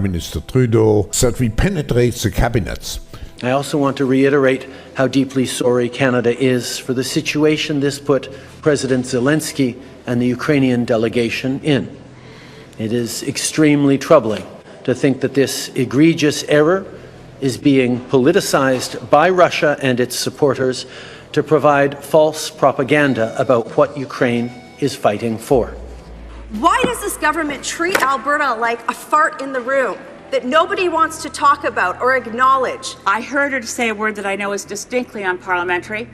Minister Trudeau that we penetrate the cabinets. I also want to reiterate how deeply sorry Canada is for the situation this put President Zelensky and the Ukrainian delegation in. It is extremely troubling to think that this egregious error is being politicized by Russia and its supporters to provide false propaganda about what Ukraine is fighting for. Why does this government treat Alberta like a fart in the room that nobody wants to talk about or acknowledge? I heard her say a word that I know is distinctly unparliamentary,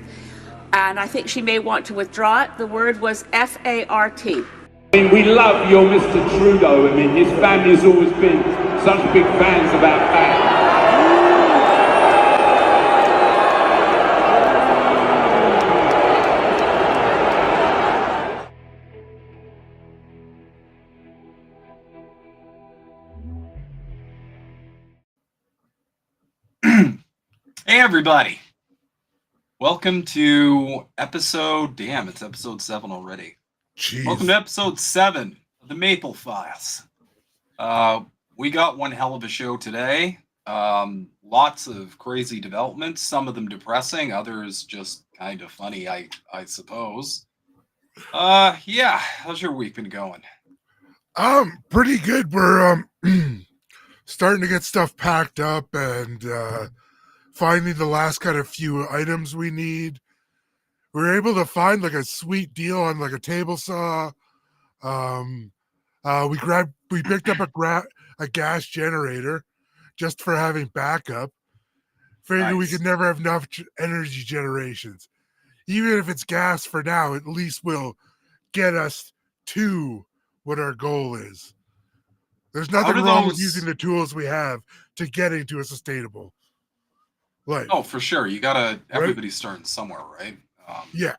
and I think she may want to withdraw it. The word was F-A-R-T. We love your Mr. Trudeau. I mean, his family's always been such big fans about that. Hey everybody, welcome to episode 7 already. Jeez. Welcome to episode 7 of the Maple Files. We got one hell of a show today. Lots of crazy developments, some of them depressing, others just kind of funny, I suppose. Yeah, how's your week been going? Pretty good. We're starting to get stuff packed up and finding the last kind of few items we need. We were able to find like a sweet deal on like a table saw. We picked up a gas generator just for having backup. Figured Nice. we could never have enough energy generations. Even if it's gas for now, at least will get us to what our goal is. There's nothing wrong with using the tools we have to getting to a sustainable life. Oh, for sure. Everybody's starting somewhere, right? Yeah.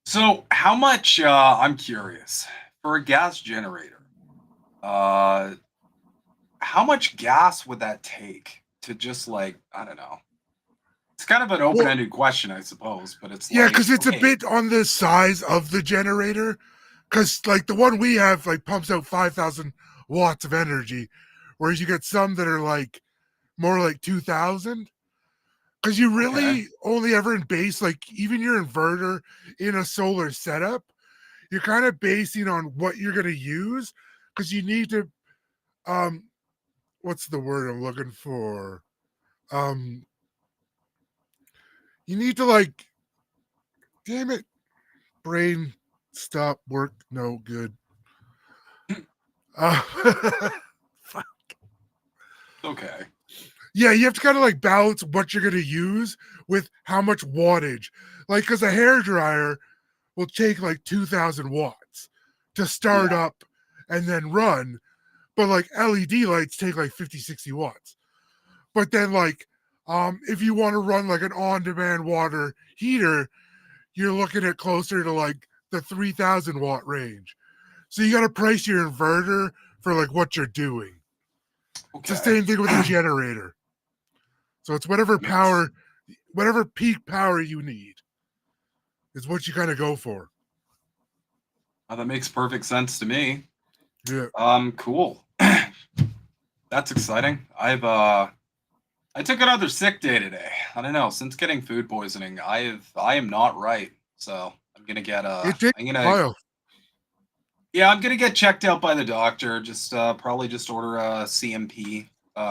So how much, I'm curious, for a gas generator, how much gas would that take to just I don't know. It's kind of an open-ended question, I suppose, but it's because it's a bit on the size of the generator. Because the one we have pumps out 5,000 watts of energy, whereas you get some that are more like 2,000. Because you really only ever in base, even your inverter in a solar setup, you're kind of basing on what you're going to use. Because you need to, what's the word I'm looking for? You need to damn it, brain stop work, no good. Fuck. Okay. Yeah, you have to kind of balance what you're going to use with how much wattage. Because a hairdryer will take 2,000 watts to start up and then run. But LED lights take 50, 60 watts. But then if you want to run an on-demand water heater, you're looking at closer to the 3,000 watt range. So you got to price your inverter for what you're doing. Okay. It's the same thing with a generator. So it's whatever peak power you need is what you kind of go for. That makes perfect sense to me. Yeah. Cool. That's exciting. I took another sick day today. I don't know. Since getting food poisoning, I am not right. So I'm gonna get I'm gonna get checked out by the doctor. Just probably just order a CMP,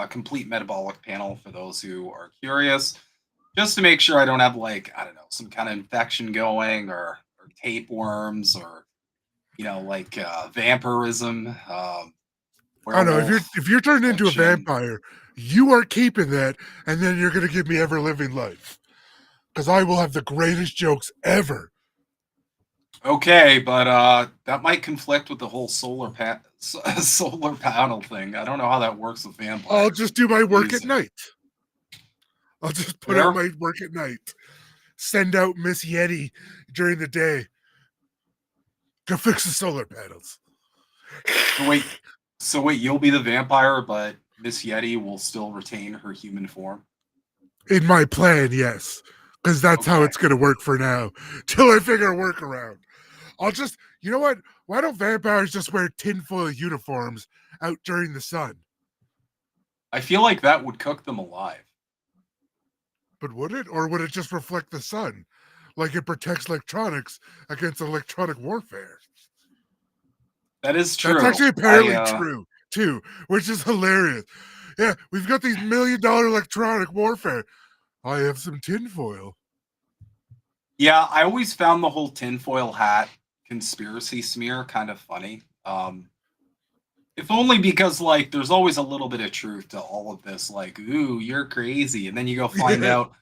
complete metabolic panel for those who are curious, just to make sure I don't have I don't know, some kind of infection going or tapeworms or vampirism. I know if you're turned into a vampire, you are keeping that, and then you're gonna give me ever living life because I will have the greatest jokes ever. Okay, but that might conflict with the whole solar panel thing. I don't know how that works with vampires. I'll just do my work at night. I'll just put out my work at night. Send out Miss Yeti during the day. Go fix the solar panels. So wait, you'll be the vampire, but Miss Yeti will still retain her human form? In my plan, yes. Because that's how it's going to work for now. Till I figure a workaround. I'll just, you know what? Why don't vampires just wear tinfoil uniforms out during the sun? I feel like that would cook them alive. But would it? Or would it just reflect the sun? Like it protects electronics against electronic warfare. That is true. That's actually apparently true, too, which is hilarious. Yeah, we've got these $1 million electronic warfare. I have some tinfoil. Yeah, I always found the whole tinfoil hat conspiracy smear kind of funny. If only because, like, there's always a little bit of truth to all of this. Like, ooh, you're crazy, and then you go find out.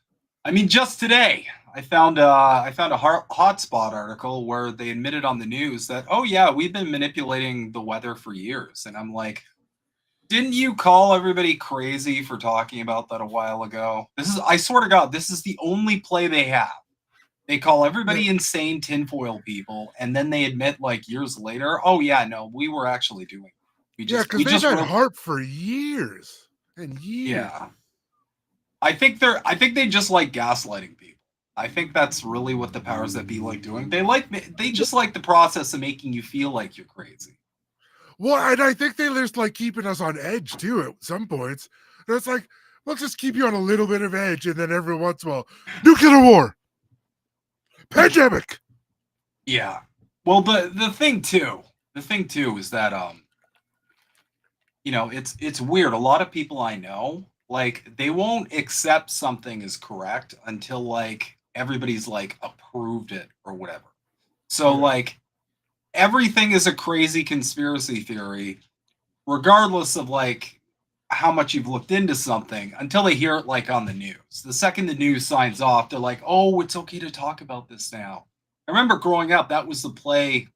I mean, just today, I found a hotspot article where they admitted on the news that, oh yeah, we've been manipulating the weather for years, and I'm like, didn't you call everybody crazy for talking about that a while ago? I swear to God, this is the only play they have. They call everybody insane tinfoil people, and then they admit, like, years later, oh yeah, no, we were actually doing it. Because they've had HARP for years and years. Yeah. I think they just like gaslighting people. I think that's really what the powers that be like doing. They just like the process of making you feel like you're crazy. Well, and I think they just like keeping us on edge too at some points. And it's like, let's just keep you on a little bit of edge, and then every once in a while, nuclear war, pandemic. Yeah. Well, the thing too is that you know, it's weird. A lot of people I know, like, they won't accept something as correct until like everybody's like approved it or whatever. So like everything is a crazy conspiracy theory, regardless of like how much you've looked into something, until they hear it like on the news. The second the news signs off, they're like, oh, it's okay to talk about this now. I remember growing up, that was the play,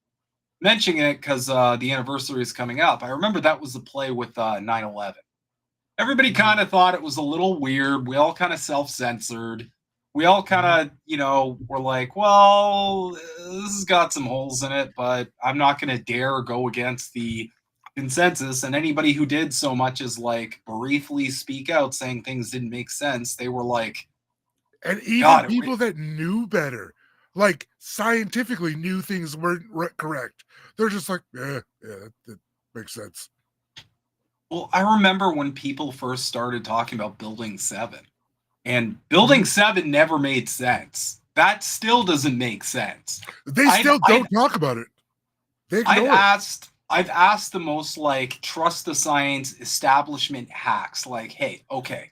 mentioning it because the anniversary is coming up. I remember that was the play with 9/11. Everybody kind of thought it was a little weird. We all kind of self-censored. We all kind of, you know, were like, well, this has got some holes in it, but I'm not going to dare go against the consensus. And anybody who did so much as like briefly speak out saying things didn't make sense, they were like, and even people that knew better, like scientifically knew things weren't correct, they're just like, yeah, that makes sense. Well, I remember when people first started talking about Building 7, and Building 7 never made sense. That still doesn't make sense. They still don't talk about it. They ignore it. I've asked the most like trust the science establishment hacks, like, hey, okay,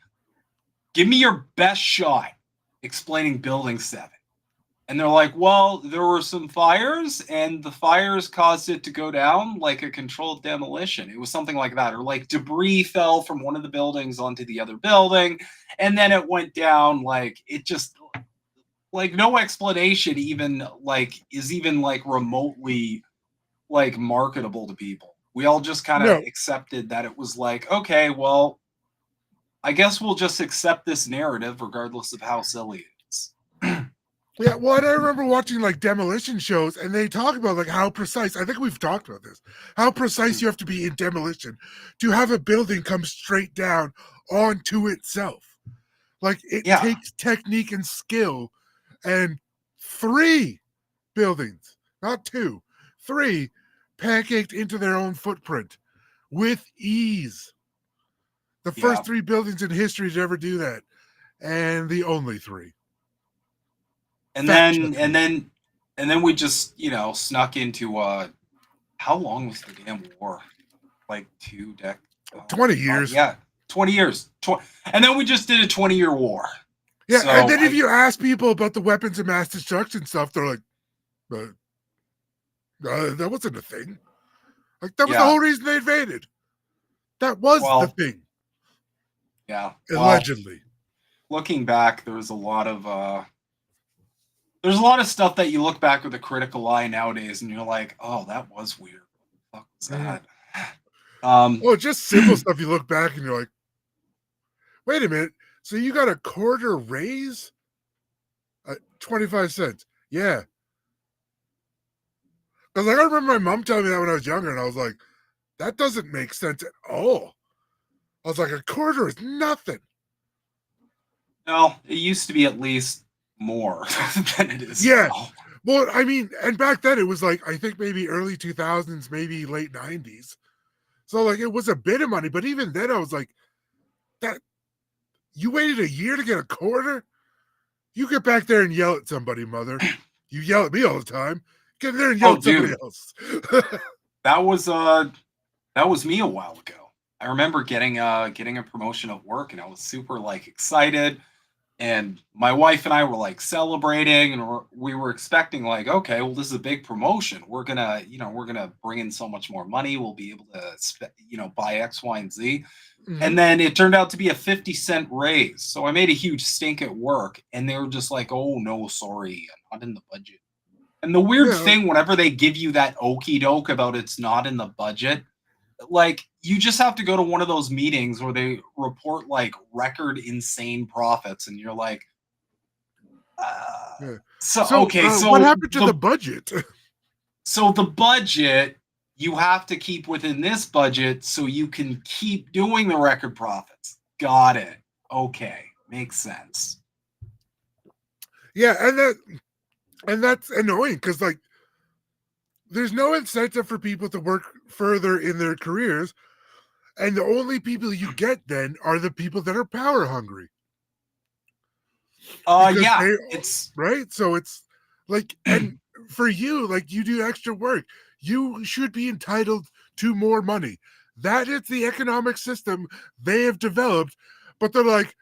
give me your best shot explaining Building 7. And they're like, well, there were some fires, and the fires caused it to go down like a controlled demolition. It was something like that. Or like debris fell from one of the buildings onto the other building, and then it went down. Like, it just, like, no explanation even, like, is even, like, remotely, like, marketable to people. We all just kind of accepted that it was like, okay, well, I guess we'll just accept this narrative regardless of how silly it is. Yeah, well, and I remember watching like demolition shows, and they talk about like how precise, I think we've talked about this, how precise you have to be in demolition to have a building come straight down onto itself. Like, it takes technique and skill, and 3 buildings, not 2, 3 pancaked into their own footprint with ease. The first 3 buildings in history to ever do that, and the only 3. And then we just, you know, snuck into how long was the damn war? Like 2 decades? 20 years. 20 years. And then we just did a 20-year war. Yeah, so, and then if you ask people about the weapons of mass destruction stuff, they're like, that wasn't a thing. Like, that was the whole reason they invaded. That was the thing. Yeah. Allegedly. Well, looking back, there's a lot of stuff that you look back with a critical eye nowadays, and you're like, oh, that was weird. What the fuck was that? Just simple stuff. You look back and you're like, wait a minute. So you got a quarter raise? 25 cents. Yeah. Because I remember my mom telling me that when I was younger, and I was like, that doesn't make sense at all. I was like, a quarter is nothing. No, it used to be at least more than it is now. Well, I mean, and back then it was like, I think maybe early 2000s, maybe late 90s. So like, it was a bit of money, but even then I was like, that you waited a year to get a quarter? You get back there and yell at somebody, mother. You yell at me all the time. Get in there and yell at somebody else. That was me a while ago. I remember getting a promotion at work, and I was super like excited. And my wife and I were like celebrating, and we were expecting like, okay, well, this is a big promotion. We're gonna bring in so much more money. We'll be able to, buy X, Y, and Z. Mhm. And then it turned out to be a 50-cent raise. So I made a huge stink at work, and they were just like, oh no, sorry, not in the budget. And the weird Yeah. thing, whenever they give you that okey doke about it's not in the budget, like you just have to go to one of those meetings where they report like record insane profits, and you're like, Yeah. so So what happened to the budget? so the budget, you have to keep within this budget so you can keep doing the record profits. Got it. Okay, makes sense. Yeah, and that's annoying because like there's no incentive for people to work further in their careers, and the only people you get then are the people that are power hungry. Because Yeah, they, right. So it's like, and for you, like you do extra work, you should be entitled to more money. That is the economic system they have developed. But they're like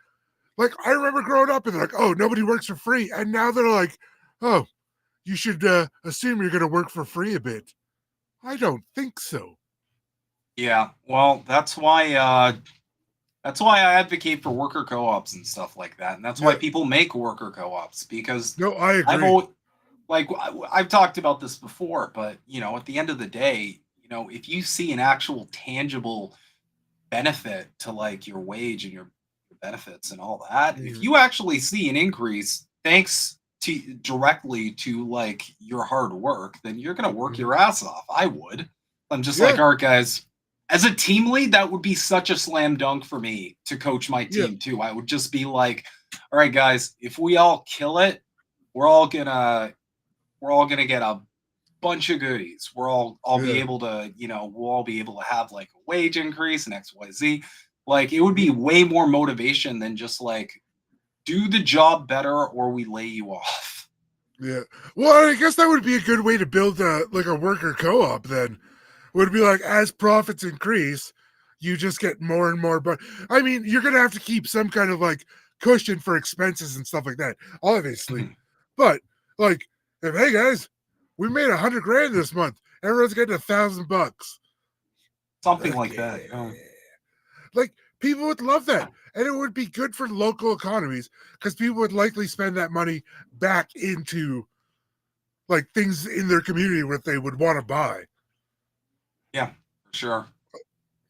I remember growing up and they're like, oh, nobody works for free, and now they're like, oh, you should assume you're going to work for free a bit. I don't think so. yeah. Well, that's why I advocate for worker co-ops and stuff like that, and that's why people make worker co-ops, because No, I agree. I've talked about this before, but at the end of the day, if you see an actual tangible benefit to like your wage and your benefits and all that, if you actually see an increase thanks to directly to like your hard work, then you're gonna work your ass off. I would. I'm just like, all right, guys. As a team lead, that would be such a slam dunk for me to coach my team too. I would just be like, all right, guys, if we all kill it, we're all gonna get a bunch of goodies. I'll be able to, we'll all be able to have like a wage increase and XYZ. Like it would be way more motivation than just like do the job better or we lay you off. Yeah. Well, I guess that would be a good way to build a worker co-op then. Would be like, as profits increase, you just get more and more. But I mean, you're going to have to keep some kind of like cushion for expenses and stuff like that, obviously. But like, if, hey guys, we made $100,000 this month, everyone's getting $1,000. Something like that. Like people would love that. And it would be good for local economies because people would likely spend that money back into like things in their community what they would want to buy. Yeah, for sure.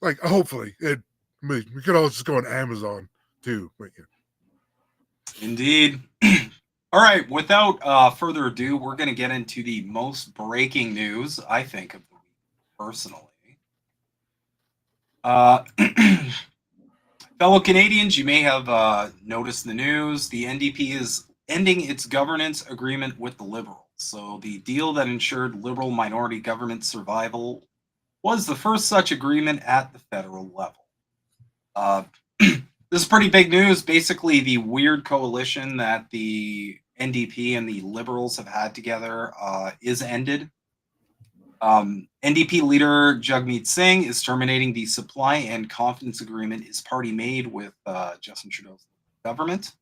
Like hopefully we could all just go on Amazon too. But yeah. Indeed. All right, without further ado, we're going to get into the most breaking news, I think, of the week, personally. Fellow Canadians, you may have noticed the news. The NDP is ending its governance agreement with the Liberals. So the deal that ensured Liberal minority government survival was the first such agreement at the federal level. This is pretty big news. Basically, the weird coalition that the NDP and the Liberals have had together is ended. NDP leader Jagmeet Singh is terminating the supply and confidence agreement his party made with Justin Trudeau's government.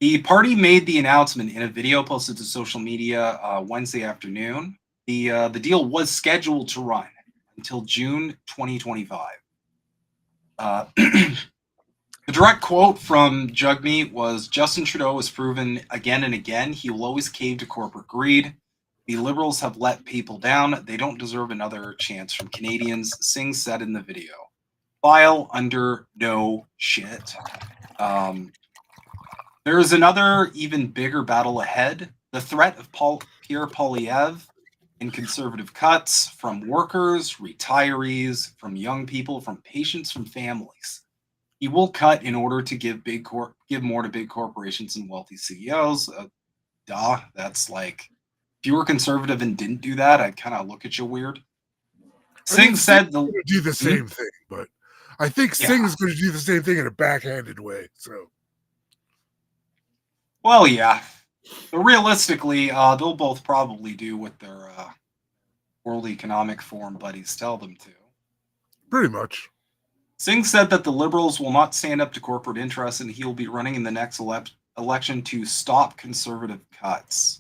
The party made the announcement in a video posted to social media Wednesday afternoon. The deal was scheduled to run until June 2025. The direct quote from Jagmeet was, "Justin Trudeau has proven again and again he will always cave to corporate greed. The Liberals have let people down. They don't deserve another chance from Canadians," Singh said in the video. File under no shit. There is another even bigger battle ahead. The threat of Pierre Poilievre in conservative cuts from workers, retirees, from young people, from patients, from families. He will cut in order to give more to big corporations and wealthy CEOs. That's like, if you were conservative and didn't do that, I'd kind of look at you weird. Singh said do the same thing, but I think Yeah. Singh's going to do the same thing in a backhanded way. So, Well, yeah. But realistically, they'll both probably do what their World Economic Forum buddies tell them to. pretty much. Singh said that the Liberals will not stand up to corporate interests and he'll be running in the next election to stop conservative cuts.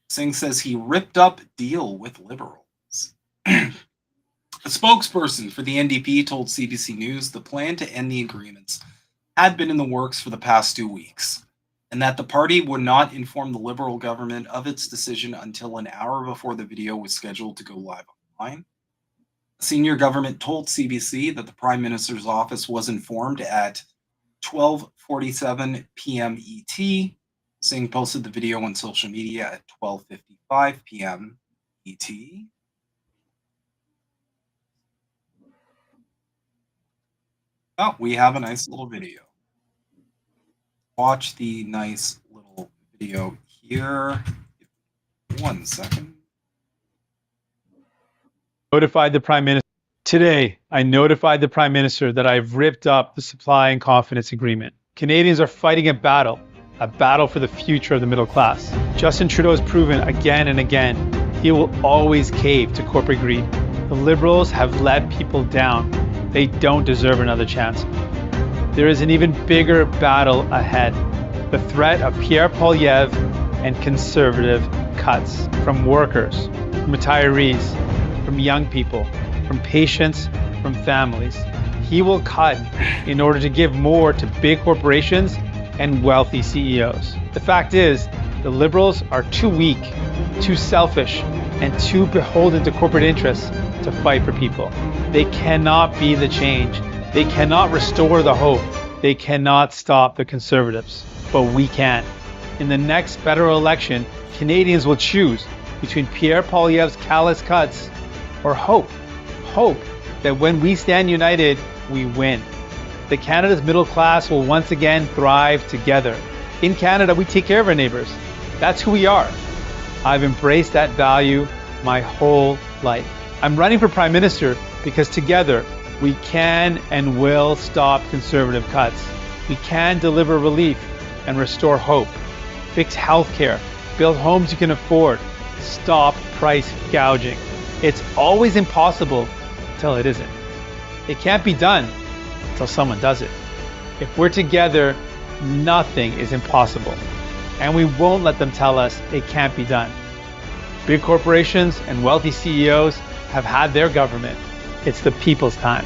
Singh says he ripped up deal with Liberals. A spokesperson for the NDP told CBC News the plan to end the agreements had been in the works for the past 2 weeks, and that the party would not inform the Liberal government of its decision until an hour before the video was scheduled to go live online. A senior government told CBC that the Prime Minister's office was informed at 12:47 p.m. ET. Singh posted the video on social media at 12:55 p.m. ET. Oh, we have a nice little video. Watch the nice little video here. 1 second. Notified the Prime Minister. Today, I notified the Prime Minister that I've ripped up the supply and confidence agreement. Canadians are fighting a battle for the future of the middle class. Justin Trudeau has proven again and again he will always cave to corporate greed. The Liberals have let people down. They don't deserve another chance. There is an even bigger battle ahead. The threat of Pierre Poilievre and conservative cuts from workers, from retirees, from young people, from patients, from families. He will cut in order to give more to big corporations and wealthy CEOs. The fact is, the Liberals are too weak, too selfish, and too beholden to corporate interests to fight for people. They cannot be the change. They cannot restore the hope. They cannot stop the conservatives. But we can. In the next federal election, Canadians will choose between Pierre Poilievre's callous cuts or hope. Hope that when we stand united, we win. That Canada's middle class will once again thrive together. In Canada, we take care of our neighbors. That's who we are. I've embraced that value my whole life. I'm running for Prime Minister because together we can and will stop conservative cuts. We can deliver relief and restore hope. Fix healthcare, build homes you can afford, stop price gouging. It's always impossible until it isn't. It can't be done until someone does it. If we're together, nothing is impossible. And we won't let them tell us it can't be done. Big corporations and wealthy CEOs have had their government. It's the people's time.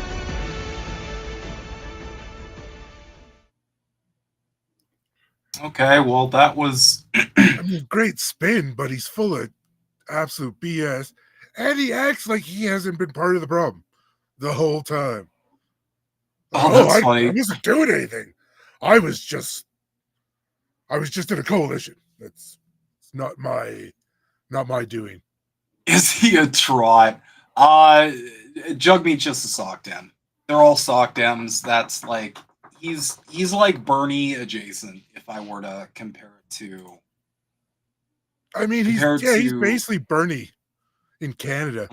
Okay, well, that was... I mean, great spin, but he's full of absolute BS. And he acts like he hasn't been part of the problem the whole time. Oh, that's funny. I wasn't doing anything. I was just in a coalition. It's not my doing. Is he a trot? Jugmeat's just a sock dem. They're all sock dems. That's like he's like Bernie adjacent. If I were to compare it to, I mean, he's basically Bernie in Canada,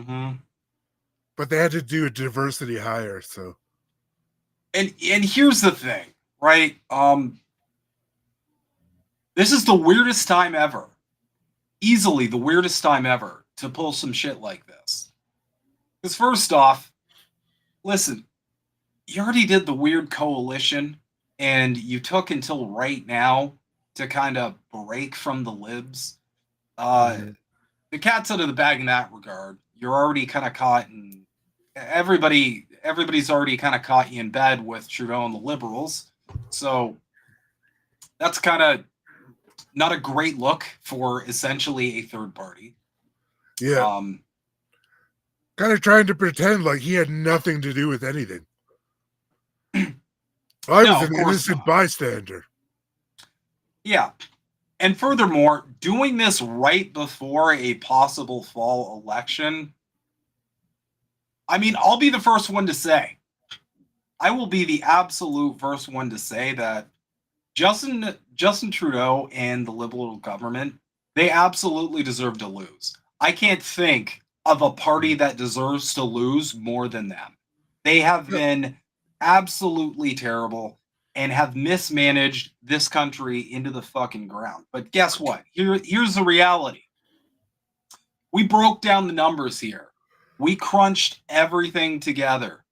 but they had to do a diversity hire. So, and here's the thing, right? This is the weirdest time ever. Easily the weirdest time ever to pull some shit like this. Because first off, listen, you already did the weird coalition and you took until right now to kind of break from the libs. The cat's out of the bag in that regard. You're already kind of caught in everybody's already kind of caught you in bed with Trudeau and the Liberals. So that's kind of not a great look for essentially a third party. Yeah. Kind of trying to pretend like he had nothing to do with anything. I was an innocent bystander. Yeah. And furthermore, doing this right before a possible fall election, I mean, I'll be the first one to say, I will be the absolute first one to say that Justin Trudeau and the Liberal government, they absolutely deserve to lose. I can't think of a party that deserves to lose more than them. They have been absolutely terrible and have mismanaged this country into the fucking ground. But guess what? Here's the reality. We broke down the numbers here. We crunched everything together.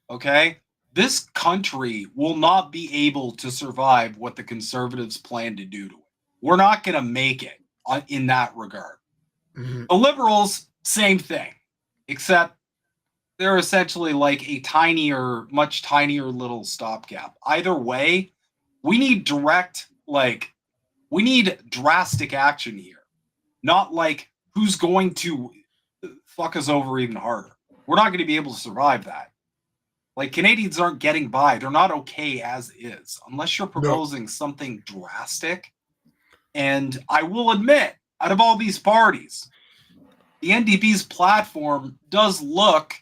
Okay? This country will not be able to survive what the conservatives plan to do to it. We're not going to make it in that regard. Mhm. The liberals, same thing, except they're essentially like a tinier, much tinier little stopgap. Either way, we need we need drastic action here. Not like who's going to fuck us over even harder. We're not going to be able to survive that. Like, Canadians aren't getting by. They're not okay as is, unless you're proposing something drastic. And I will admit, out of all these parties, the NDP's platform does look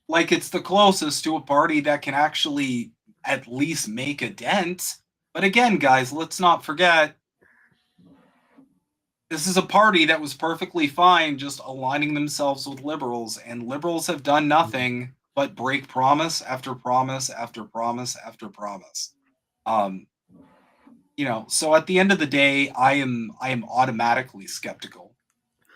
like it's the closest to a party that can actually at least make a dent. But again, guys, let's not forget, this is a party that was perfectly fine just aligning themselves with liberals, and liberals have done nothing but break promise after promise after promise after promise. So at the end of the day, I am automatically skeptical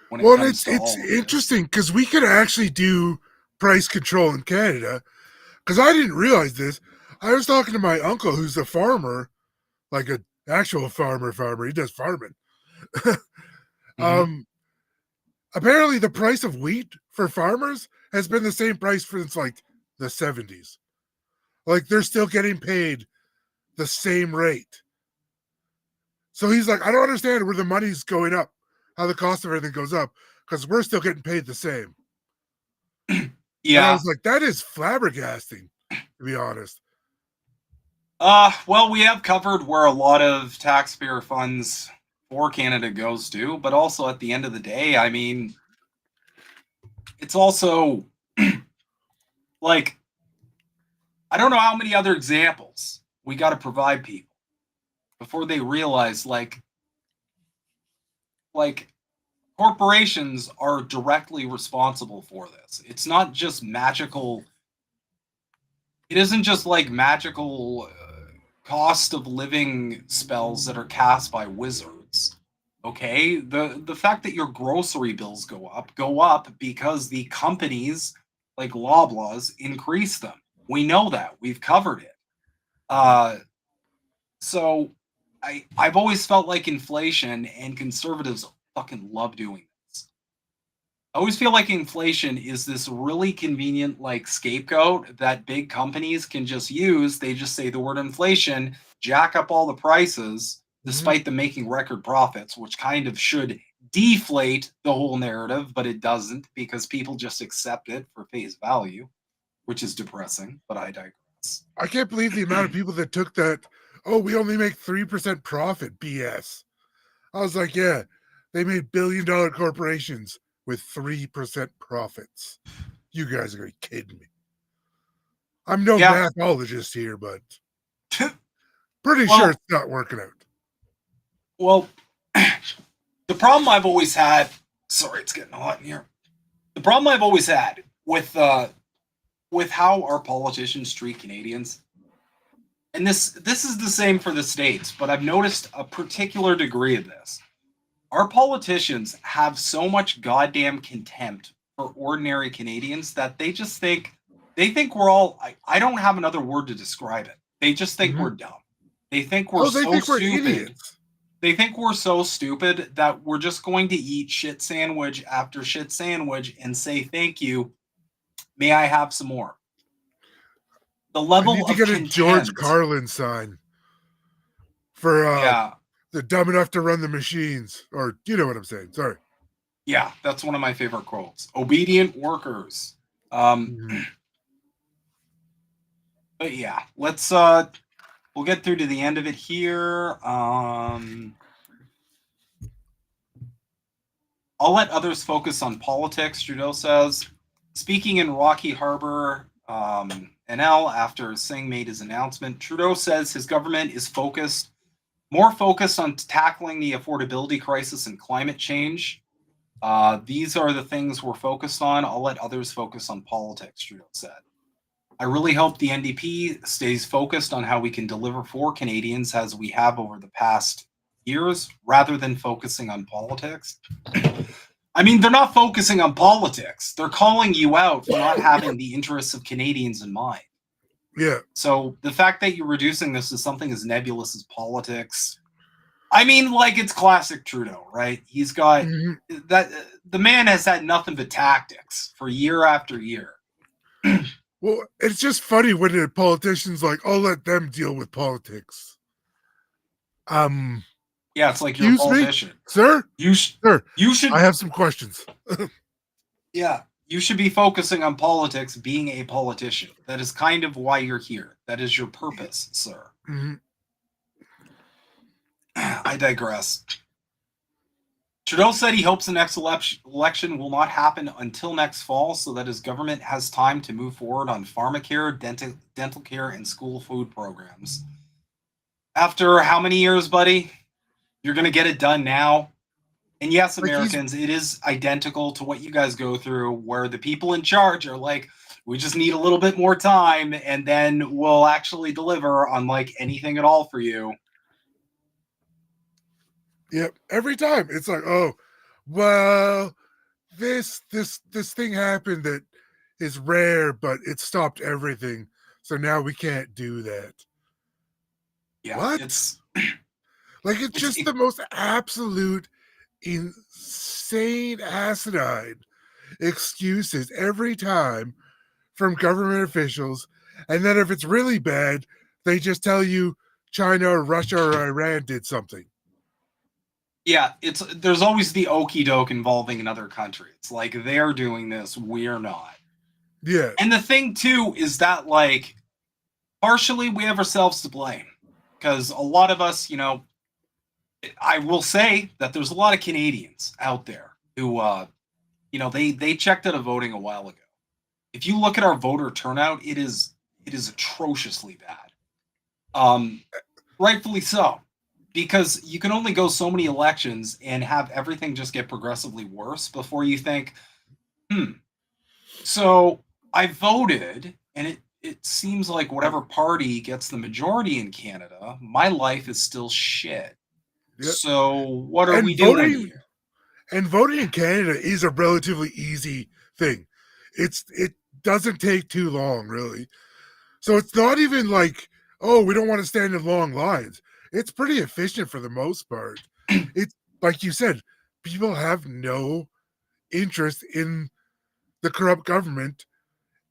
when it Well, comes to it's all of this. interesting because we could actually do price control in Canada. Because I didn't realize this. I was talking to my uncle, who's a farmer, like an actual farmer. He does farming. Apparently, the price of wheat for farmers has been the same price since like the 70s. Like they're still getting paid the same rate. So he's like, I don't understand where the money's going up, how the cost of everything goes up, because we're still getting paid the same. And I was like, that is flabbergasting, to be honest. Well, we have covered where a lot of taxpayer funds for Canada goes to, but also at the end of the day, I mean, it's also like, I don't know how many other examples we got to provide people before they realize like corporations are directly responsible for this. It's not just magical. It isn't just like magical cost of living spells that are cast by wizards. Okay, the fact that your grocery bills go up because the companies like Loblaws increase them. We know that. We've covered it. So I've always felt like inflation and conservatives fucking love doing this. I always feel like inflation is this really convenient like scapegoat that big companies can just use. They just say the word inflation, jack up all the prices, despite them making record profits, which kind of should deflate the whole narrative, but it doesn't because people just accept it for face value, which is depressing, but I digress. I can't believe the amount of people that took that, oh, we only make 3% profit BS. I was like, yeah, they made billion-dollar corporations with 3% profits. You guys are going to be kidding me. I'm no mathologist here, but pretty sure it's not working out. Well, the problem I've always had, sorry, it's getting hot in here. The problem I've always had with how our politicians treat Canadians, and this is the same for the States, but I've noticed a particular degree of this. Our politicians have so much goddamn contempt for ordinary Canadians that they think we're all, I don't have another word to describe it. They just think we're dumb. They think we're stupid. Idiots. They think we're so stupid that we're just going to eat shit sandwich after shit sandwich and say thank you. May I have some more? The level I need to of get a contempt. George Carlin sign for the dumb enough to run the machines, or you know what I'm saying. Sorry. Yeah, that's one of my favorite quotes. Obedient workers. But yeah, let's we'll get through to the end of it here. I'll let others focus on politics, Trudeau says. Speaking in Rocky Harbor, NL, after Singh made his announcement, Trudeau says his government is more focused on tackling the affordability crisis and climate change. These are the things we're focused on. I'll let others focus on politics, Trudeau said. I really hope the NDP stays focused on how we can deliver for Canadians as we have over the past years, rather than focusing on politics. I mean, they're not focusing on politics. They're calling you out for not having the interests of Canadians in mind. Yeah. So the fact that you're reducing this to something as nebulous as politics, I mean, like, it's classic Trudeau, right? He's got that. The man has had nothing but tactics for year after year. Well, it's just funny when the politicians like, I'll let them deal with politics. Yeah, it's like you're a Excuse me, politician. sir. Sir, you should. I have some questions. Yeah, you should be focusing on politics, being a politician. That is kind of why you're here. That is your purpose, sir. I digress. Trudeau said he hopes the next election will not happen until next fall, so that his government has time to move forward on pharmacare, dental care, and school food programs. After how many years, buddy? You're going to get it done now. And yes, Americans, it is identical to what you guys go through, where the people in charge are like, we just need a little bit more time, and then we'll actually deliver on like anything at all for you. Yep. Every time it's like, oh, well, this thing happened that is rare, but it stopped everything. So now we can't do that. Yeah, what? It's just the most absolute insane asinine excuses every time from government officials. And then if it's really bad, they just tell you China or Russia or Iran did something. Yeah, there's always the okie doke involving another country. It's like they're doing this, we're not. Yeah. And the thing too is that, like, partially we have ourselves to blame, because a lot of us, I will say that there's a lot of Canadians out there who, they checked out of voting a while ago. If you look at our voter turnout, it is atrociously bad. Rightfully so. Because you can only go so many elections and have everything just get progressively worse before you think, so I voted, and it seems like whatever party gets the majority in Canada, my life is still shit. Yep. So what are we doing here? And voting in Canada is a relatively easy thing. It doesn't take too long, really. So it's not even like, oh, we don't want to stand in long lines. It's pretty efficient for the most part. It's like you said, people have no interest in the corrupt government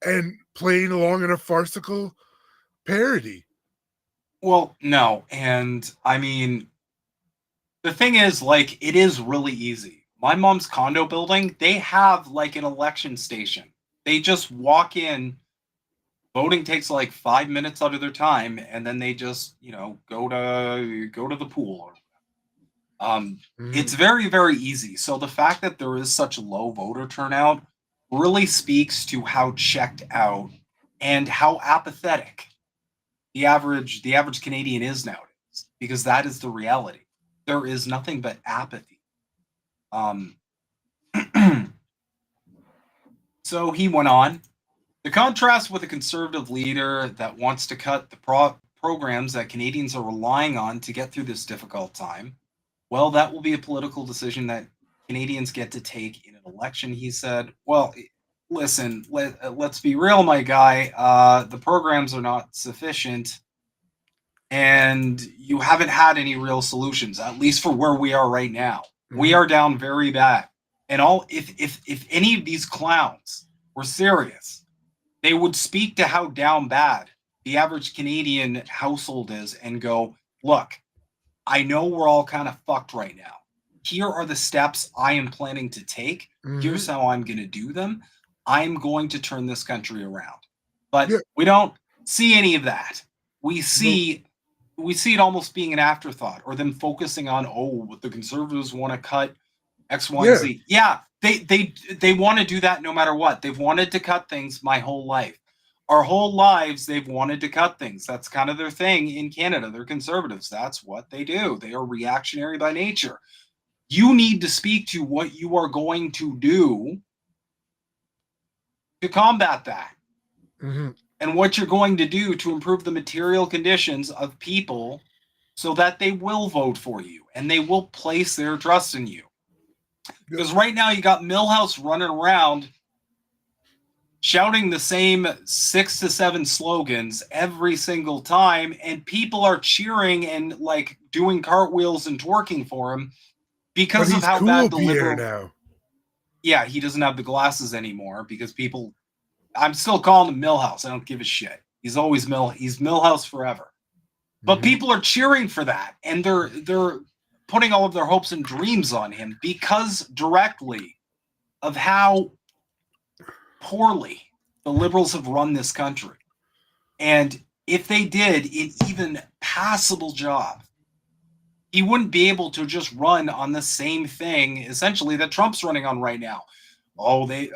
and playing along in a farcical parody. Well, no. And I mean, the thing is, like, it is really easy. My mom's condo building, they have like an election station. They just walk in. Voting takes like 5 minutes out of their time, and then they just, go to the pool. It's very, very easy. So the fact that there is such low voter turnout really speaks to how checked out and how apathetic the average Canadian is nowadays, because that is the reality. There is nothing but apathy. So he went on. The contrast with a conservative leader that wants to cut the programs that Canadians are relying on to get through this difficult time, well, that will be a political decision that Canadians get to take in an election, he said. Well, listen, let's be real, my guy. The programs are not sufficient, and you haven't had any real solutions, at least for where we are right now. We are down very bad. And if any of these clowns were serious, they would speak to how down bad the average Canadian household is and go, look, I know we're all kind of fucked right now. Here are the steps I am planning to take. Here's how I'm going to do them. I'm going to turn this country around. But we don't see any of that. We see it almost being an afterthought, or them focusing on, what the Conservatives want to cut X, Y, and Z. Yeah, they want to do that no matter what. They've wanted to cut things my whole life. Our whole lives, they've wanted to cut things. That's kind of their thing in Canada. They're conservatives. That's what they do. They are reactionary by nature. You need to speak to what you are going to do to combat that. and what you're going to do to improve the material conditions of people so that they will vote for you and they will place their trust in you. Because right now you got Milhouse running around shouting the same 6 to 7 slogans every single time, and people are cheering and like doing cartwheels and twerking for him because of how bad the liberal now. Yeah, he doesn't have the glasses anymore because people. I'm still calling him Milhouse. I don't give a shit. He's always He's Milhouse forever. But people are cheering for that, and they're putting all of their hopes and dreams on him because directly of how poorly the liberals have run this country. And if they did an even passable job, he wouldn't be able to just run on the same thing essentially that Trump's running on right now. Oh, they,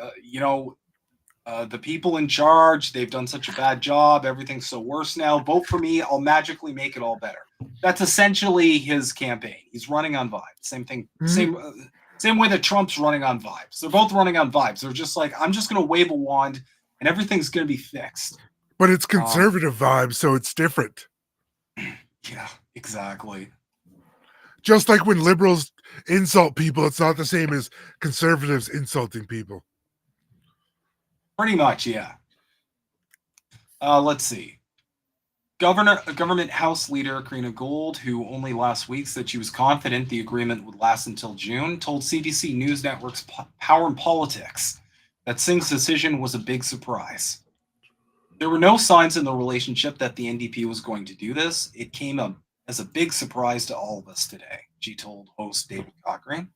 the people in charge, they've done such a bad job. Everything's so worse now. Vote for me. I'll magically make it all better. That's essentially his campaign. He's running on vibes. Same thing. Same way that Trump's running on vibes. They're both running on vibes. They're just like, I'm just going to wave a wand and everything's going to be fixed. But it's conservative vibes, so it's different. Yeah, exactly. Just like when liberals insult people, it's not the same as conservatives insulting people. Pretty much, yeah. Let's see. Government House Leader Karina Gold, who only last week said she was confident the agreement would last until June, told CBC News Network's Power and Politics that Singh's decision was a big surprise. There were no signs in the relationship that the NDP was going to do this. It came as a big surprise to all of us today, she told host David Cochrane.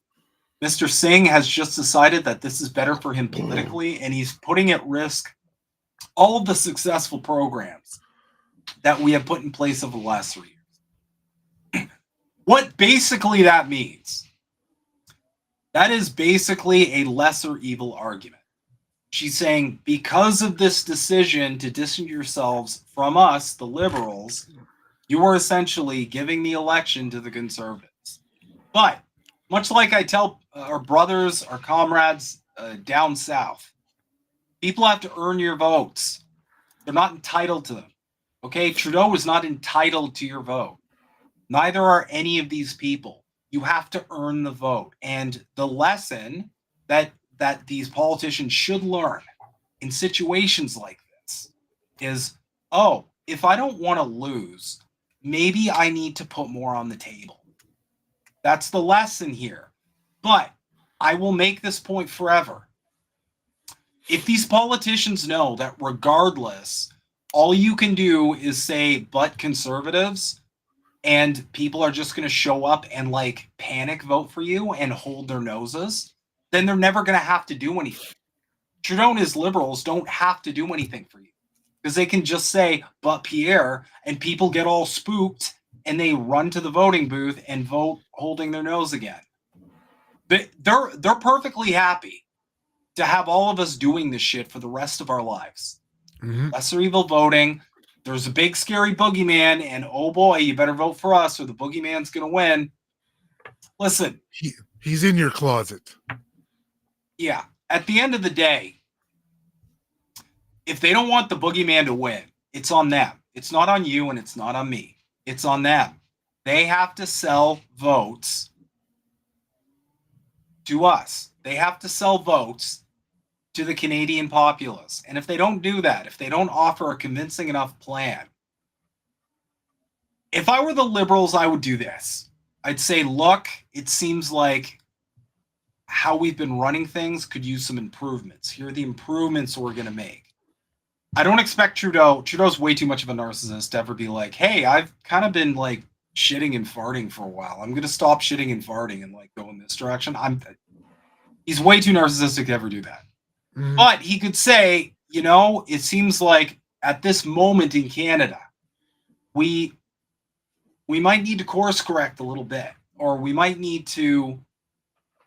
Mr. Singh has just decided that this is better for him politically, and he's putting at risk all of the successful programs that we have put in place over the last 3 years. What basically that means, that is basically a lesser evil argument. She's saying, because of this decision to distance yourselves from us, the liberals, you are essentially giving the election to the conservatives. But much like I tell our brothers, our comrades down south, people have to earn your votes. They're not entitled to them. Okay, Trudeau is not entitled to your vote. Neither are any of these people. You have to earn the vote. And the lesson that these politicians should learn in situations like this is, oh, if I don't want to lose, maybe I need to put more on the table. That's the lesson here. But I will make this point forever. If these politicians know that regardless, all you can do is say, but conservatives, and people are just going to show up and like panic vote for you and hold their noses, then they're never going to have to do anything. Trudeau and his liberals don't have to do anything for you because they can just say, but Pierre, and people get all spooked and they run to the voting booth and vote holding their nose again. They're perfectly happy to have all of us doing this shit for the rest of our lives. Lesser evil voting. There's a big scary boogeyman, and oh boy, you better vote for us or the boogeyman's going to win. Listen. He's in your closet. Yeah. At the end of the day, if they don't want the boogeyman to win, it's on them. It's not on you and it's not on me. It's on them. They have to sell votes to us. They have to sell votes to the Canadian populace. And if they don't do that, if they don't offer a convincing enough plan, if I were the Liberals, I would do this. I'd say, look, it seems like how we've been running things could use some improvements. Here are the improvements we're going to make. I don't expect Trudeau's way too much of a narcissist to ever be like, hey, I've kind of been like shitting and farting for a while. I'm going to stop shitting and farting and like go in this direction. He's way too narcissistic to ever do that. But he could say, it seems like at this moment in Canada, we might need to course correct a little bit, or we might need to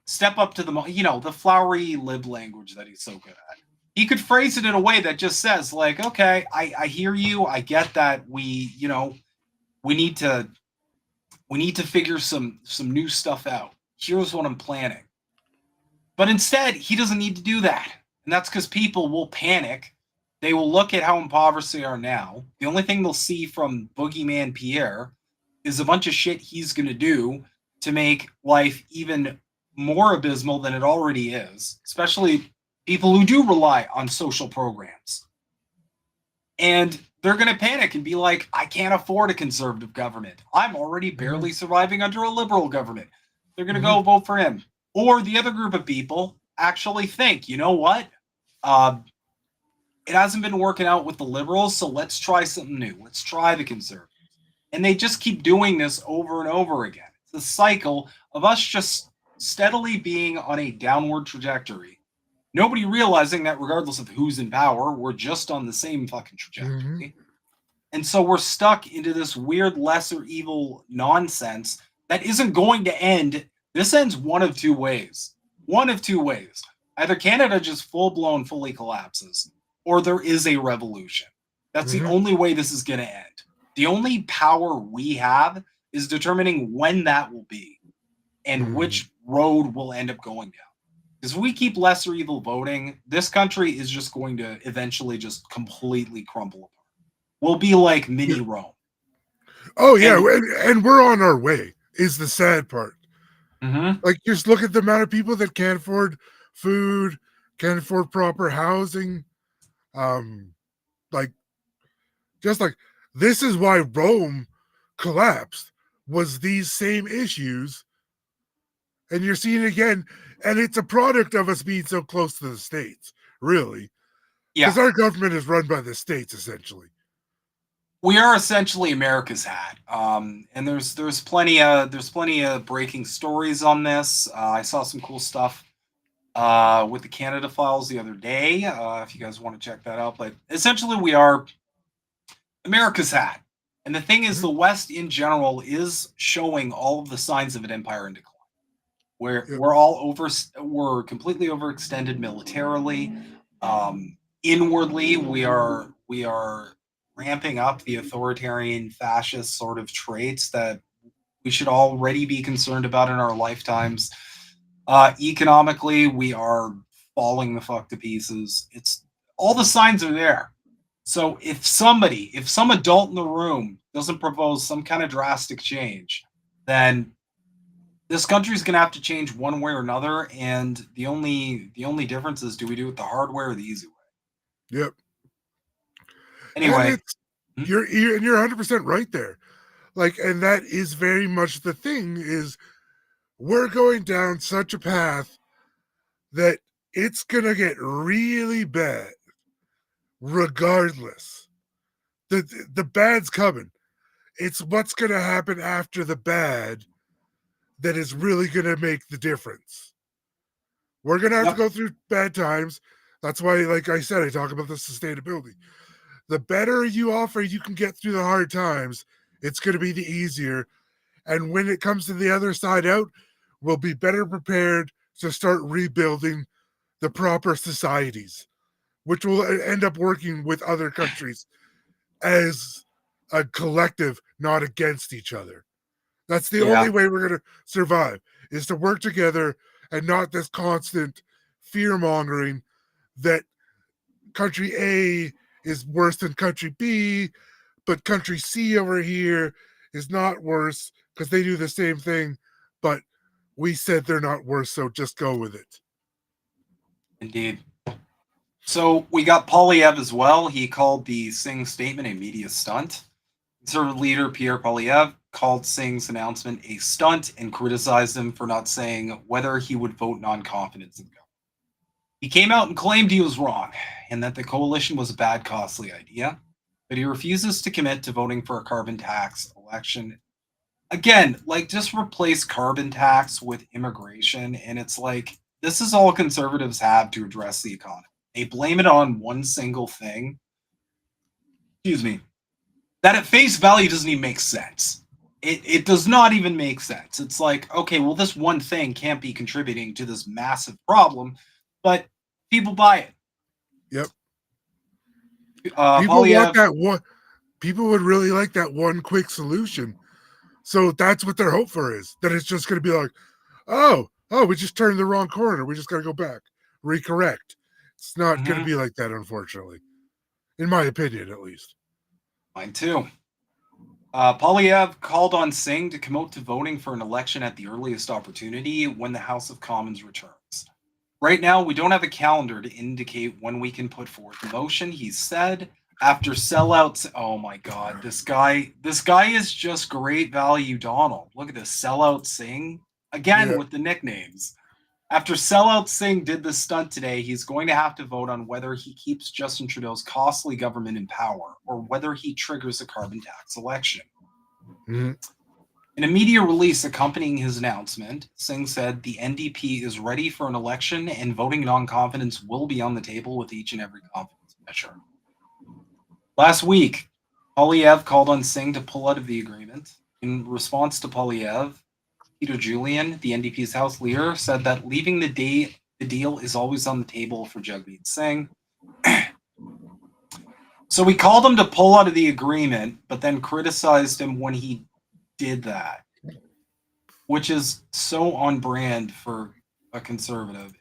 step up to the flowery lib language that he's so good at. He could phrase it in a way that just says like, okay, I hear you. I get that we need to figure some new stuff out. Here's what I'm planning. But instead, he doesn't need to do that. And that's because people will panic They will look at how impoverished they are now. The only thing they'll see from Boogeyman Pierre is a bunch of shit he's going to do to make life even more abysmal than it already is, especially people who do rely on social programs. And they're going to panic and be like, I can't afford a conservative government. I'm already barely surviving under a liberal government. They're going to go vote for him. Or the other group of people actually think, you know what? It hasn't been working out with the liberals, so let's try something new. Let's try the conservatives. And they just keep doing this over and over again. It's a cycle of us just steadily being on a downward trajectory. Nobody realizing that regardless of who's in power, we're just on the same fucking trajectory. And so we're stuck into this weird lesser evil nonsense that isn't going to end. This ends one of two ways. One of two ways. Either Canada just full-blown fully collapses, or there is a revolution. That's the only way this is going to end. The only power we have is determining when that will be and which road we'll end up going down. Because if we keep lesser evil voting, this country is just going to eventually just completely crumble apart. We'll be like mini Rome. Oh, yeah. And we're on our way, is the sad part. Like, just look at the amount of people that can't afford food, can't afford proper housing. This is why Rome collapsed, was these same issues. And you're seeing it again. And it's a product of us being so close to the states, really. Because our government is run by the states, essentially. We are essentially America's hat, and there's plenty of breaking stories on this. I saw some cool stuff with the Canada Files the other day. If you guys want to check that out, but essentially we are America's hat, and the thing is, the West in general is showing all of the signs of an empire in decline. We're completely overextended militarily. Inwardly, we are ramping up the authoritarian fascist sort of traits that we should already be concerned about in our lifetimes. Economically, we are falling the fuck to pieces. It's all the signs are there. So if some adult in the room doesn't propose some kind of drastic change, then this country's going to have to change one way or another. And the only difference is, do we do it the hard way or the easy way? Yep. Anyway, you're 100% right there. Like, and that is very much the thing, is we're going down such a path that it's going to get really bad regardless. The bad's coming. It's what's going to happen after the bad that is really going to make the difference. We're going to have to go through bad times. That's why, like I said, I talk about the sustainability. The better you can get through the hard times, it's going to be the easier. And when it comes to the other side out, we'll be better prepared to start rebuilding the proper societies, which will end up working with other countries as a collective, not against each other. That's the only way we're going to survive, is to work together and not this constant fear-mongering that country A is worse than country B, but country C over here is not worse because they do the same thing, but we said they're not worse, so just go with it. Indeed. So we got Poilievre as well. He called the Singh statement a media stunt. Conservative leader Pierre Poilievre called Singh's announcement a stunt and criticized him for not saying whether he would vote non-confidence in government. He came out and claimed he was wrong and that the coalition was a bad, costly idea, but he refuses to commit to voting for a carbon tax election. Again, like, just replace carbon tax with immigration, and it's like, this is all conservatives have to address the economy. They blame it on one single thing. Excuse me. That at face value doesn't even make sense. It does not even make sense. It's like, okay, well, this one thing can't be contributing to this massive problem, but people buy it. Yep. People want that one. People would really like that one quick solution. So that's what their hope for is, that it's just going to be like, oh, we just turned the wrong corner. We just got to go back, recorrect. It's not going to be like that, unfortunately. in my opinion, at least. Mine too. Polyev called on Singh to commit to voting for an election at the earliest opportunity when the House of Commons returns. Right now, we don't have a calendar to indicate when we can put forth a motion, he said. After sellouts, oh my God, this guy is just great value, Donald. Look at this, sellout Singh, again with the nicknames. After sellout Singh did this stunt today, he's going to have to vote on whether he keeps Justin Trudeau's costly government in power or whether he triggers a carbon tax election. Mhm. In a media release accompanying his announcement, Singh said the NDP is ready for an election and voting non-confidence will be on the table with each and every confidence measure. Last week, Polyev called on Singh to pull out of the agreement. In response to Polyev, Peter Julian, the NDP's House leader, said that leaving the deal is always on the table for Jagmeet Singh. So we called him to pull out of the agreement, but then criticized him when he did that, which is so on brand for a conservative.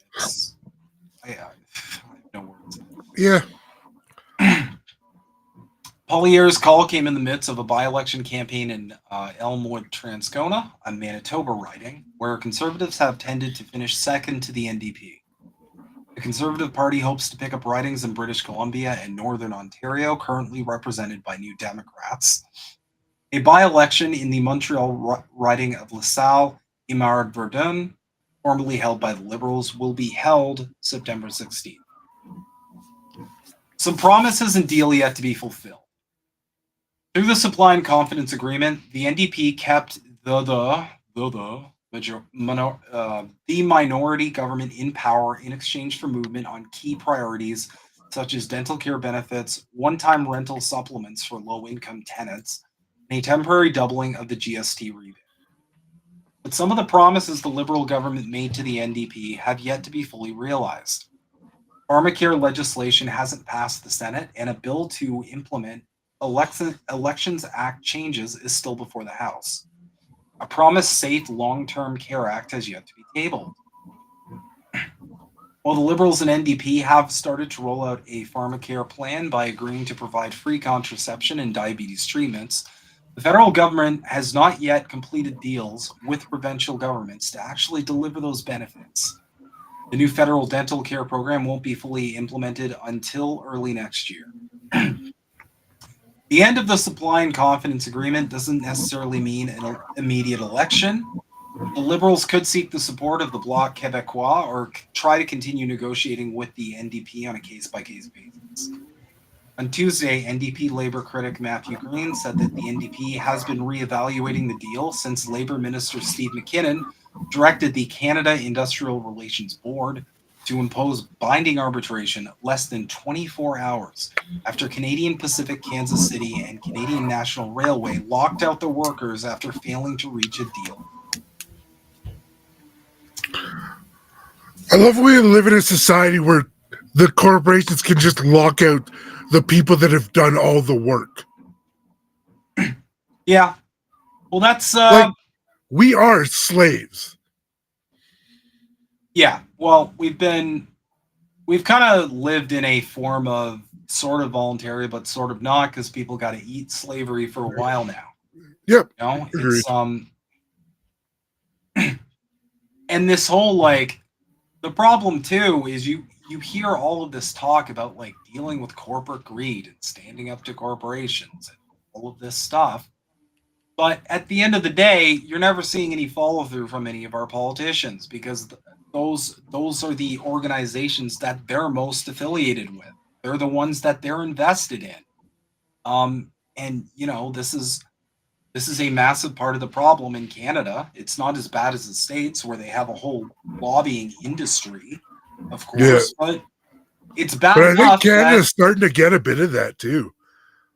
I have no words. Yeah. Poilievre's call came in the midst of a by-election campaign in Elmwood, Transcona, a Manitoba riding, where Conservatives have tended to finish second to the NDP. The Conservative Party hopes to pick up ridings in British Columbia and Northern Ontario, currently represented by New Democrats. A by-election in the Montreal riding of LaSalle-Imard-Verdun, formerly held by the Liberals, will be held September 16th. Some promises and deal yet to be fulfilled. Through the supply and confidence agreement, the NDP kept the minority government in power in exchange for movement on key priorities such as dental care benefits, one-time rental supplements for low-income tenants, and a temporary doubling of the GST rebate. But some of the promises the Liberal government made to the NDP have yet to be fully realized. Pharmacare legislation hasn't passed the Senate, and a bill to implement Elections Act changes is still before the House. A promised safe long-term care act has yet to be tabled. While the Liberals and NDP have started to roll out a pharmacare plan by agreeing to provide free contraception and diabetes treatments, the federal government has not yet completed deals with provincial governments to actually deliver those benefits. The new federal dental care program won't be fully implemented until early next year. The end of the supply and confidence agreement doesn't necessarily mean an immediate election. The Liberals could seek the support of the Bloc Québécois or try to continue negotiating with the NDP on a case-by-case basis. On Tuesday, NDP Labour critic Matthew Green said that the NDP has been reevaluating the deal since Labour Minister Steve McKinnon directed the Canada Industrial Relations Board to impose binding arbitration less than 24 hours after Canadian Pacific Kansas City and Canadian National Railway locked out the workers after failing to reach a deal. I love we live in a society where the corporations can just lock out the people that have done all the work. Yeah. Well, that's... like, we are slaves. Yeah. Well, we've kind of lived in a form of sort of voluntary, but sort of not, because people got to eat slavery for a while now. Yep. You know, it's and this whole the problem too is you hear all of this talk about dealing with corporate greed and standing up to corporations and all of this stuff, but at the end of the day, you're never seeing any follow through from any of our politicians because those are the organizations that they're most affiliated with. They're the ones that they're invested in. And you know, this is a massive part of the problem in Canada. It's not as bad as the States where they have a whole lobbying industry, of course, but it's bad enough. But I think Canada's starting to get a bit of that too.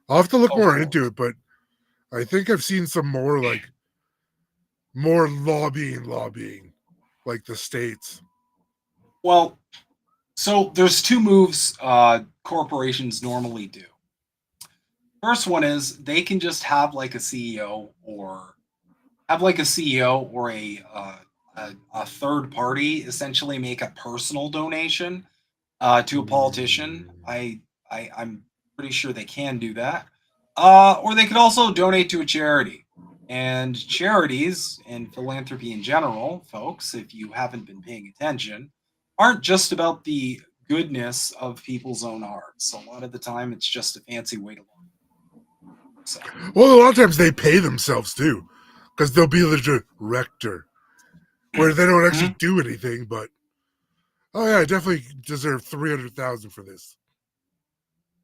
I'll have to look more into it, but I think I've seen some more lobbying like the States. Well, so there's two moves corporations normally do. First one is they can just have a CEO or a third party essentially make a personal donation to a politician. I'm Pretty sure they can do that. Or they could also donate to a charity. And charities and philanthropy in general, folks, if you haven't been paying attention, aren't just about the goodness of people's own hearts. A lot of the time, it's just a fancy way to lie. So, Well, a lot of times they pay themselves too, because they'll be the director, where they don't actually do anything. But oh yeah, I definitely deserve $300,000 for this.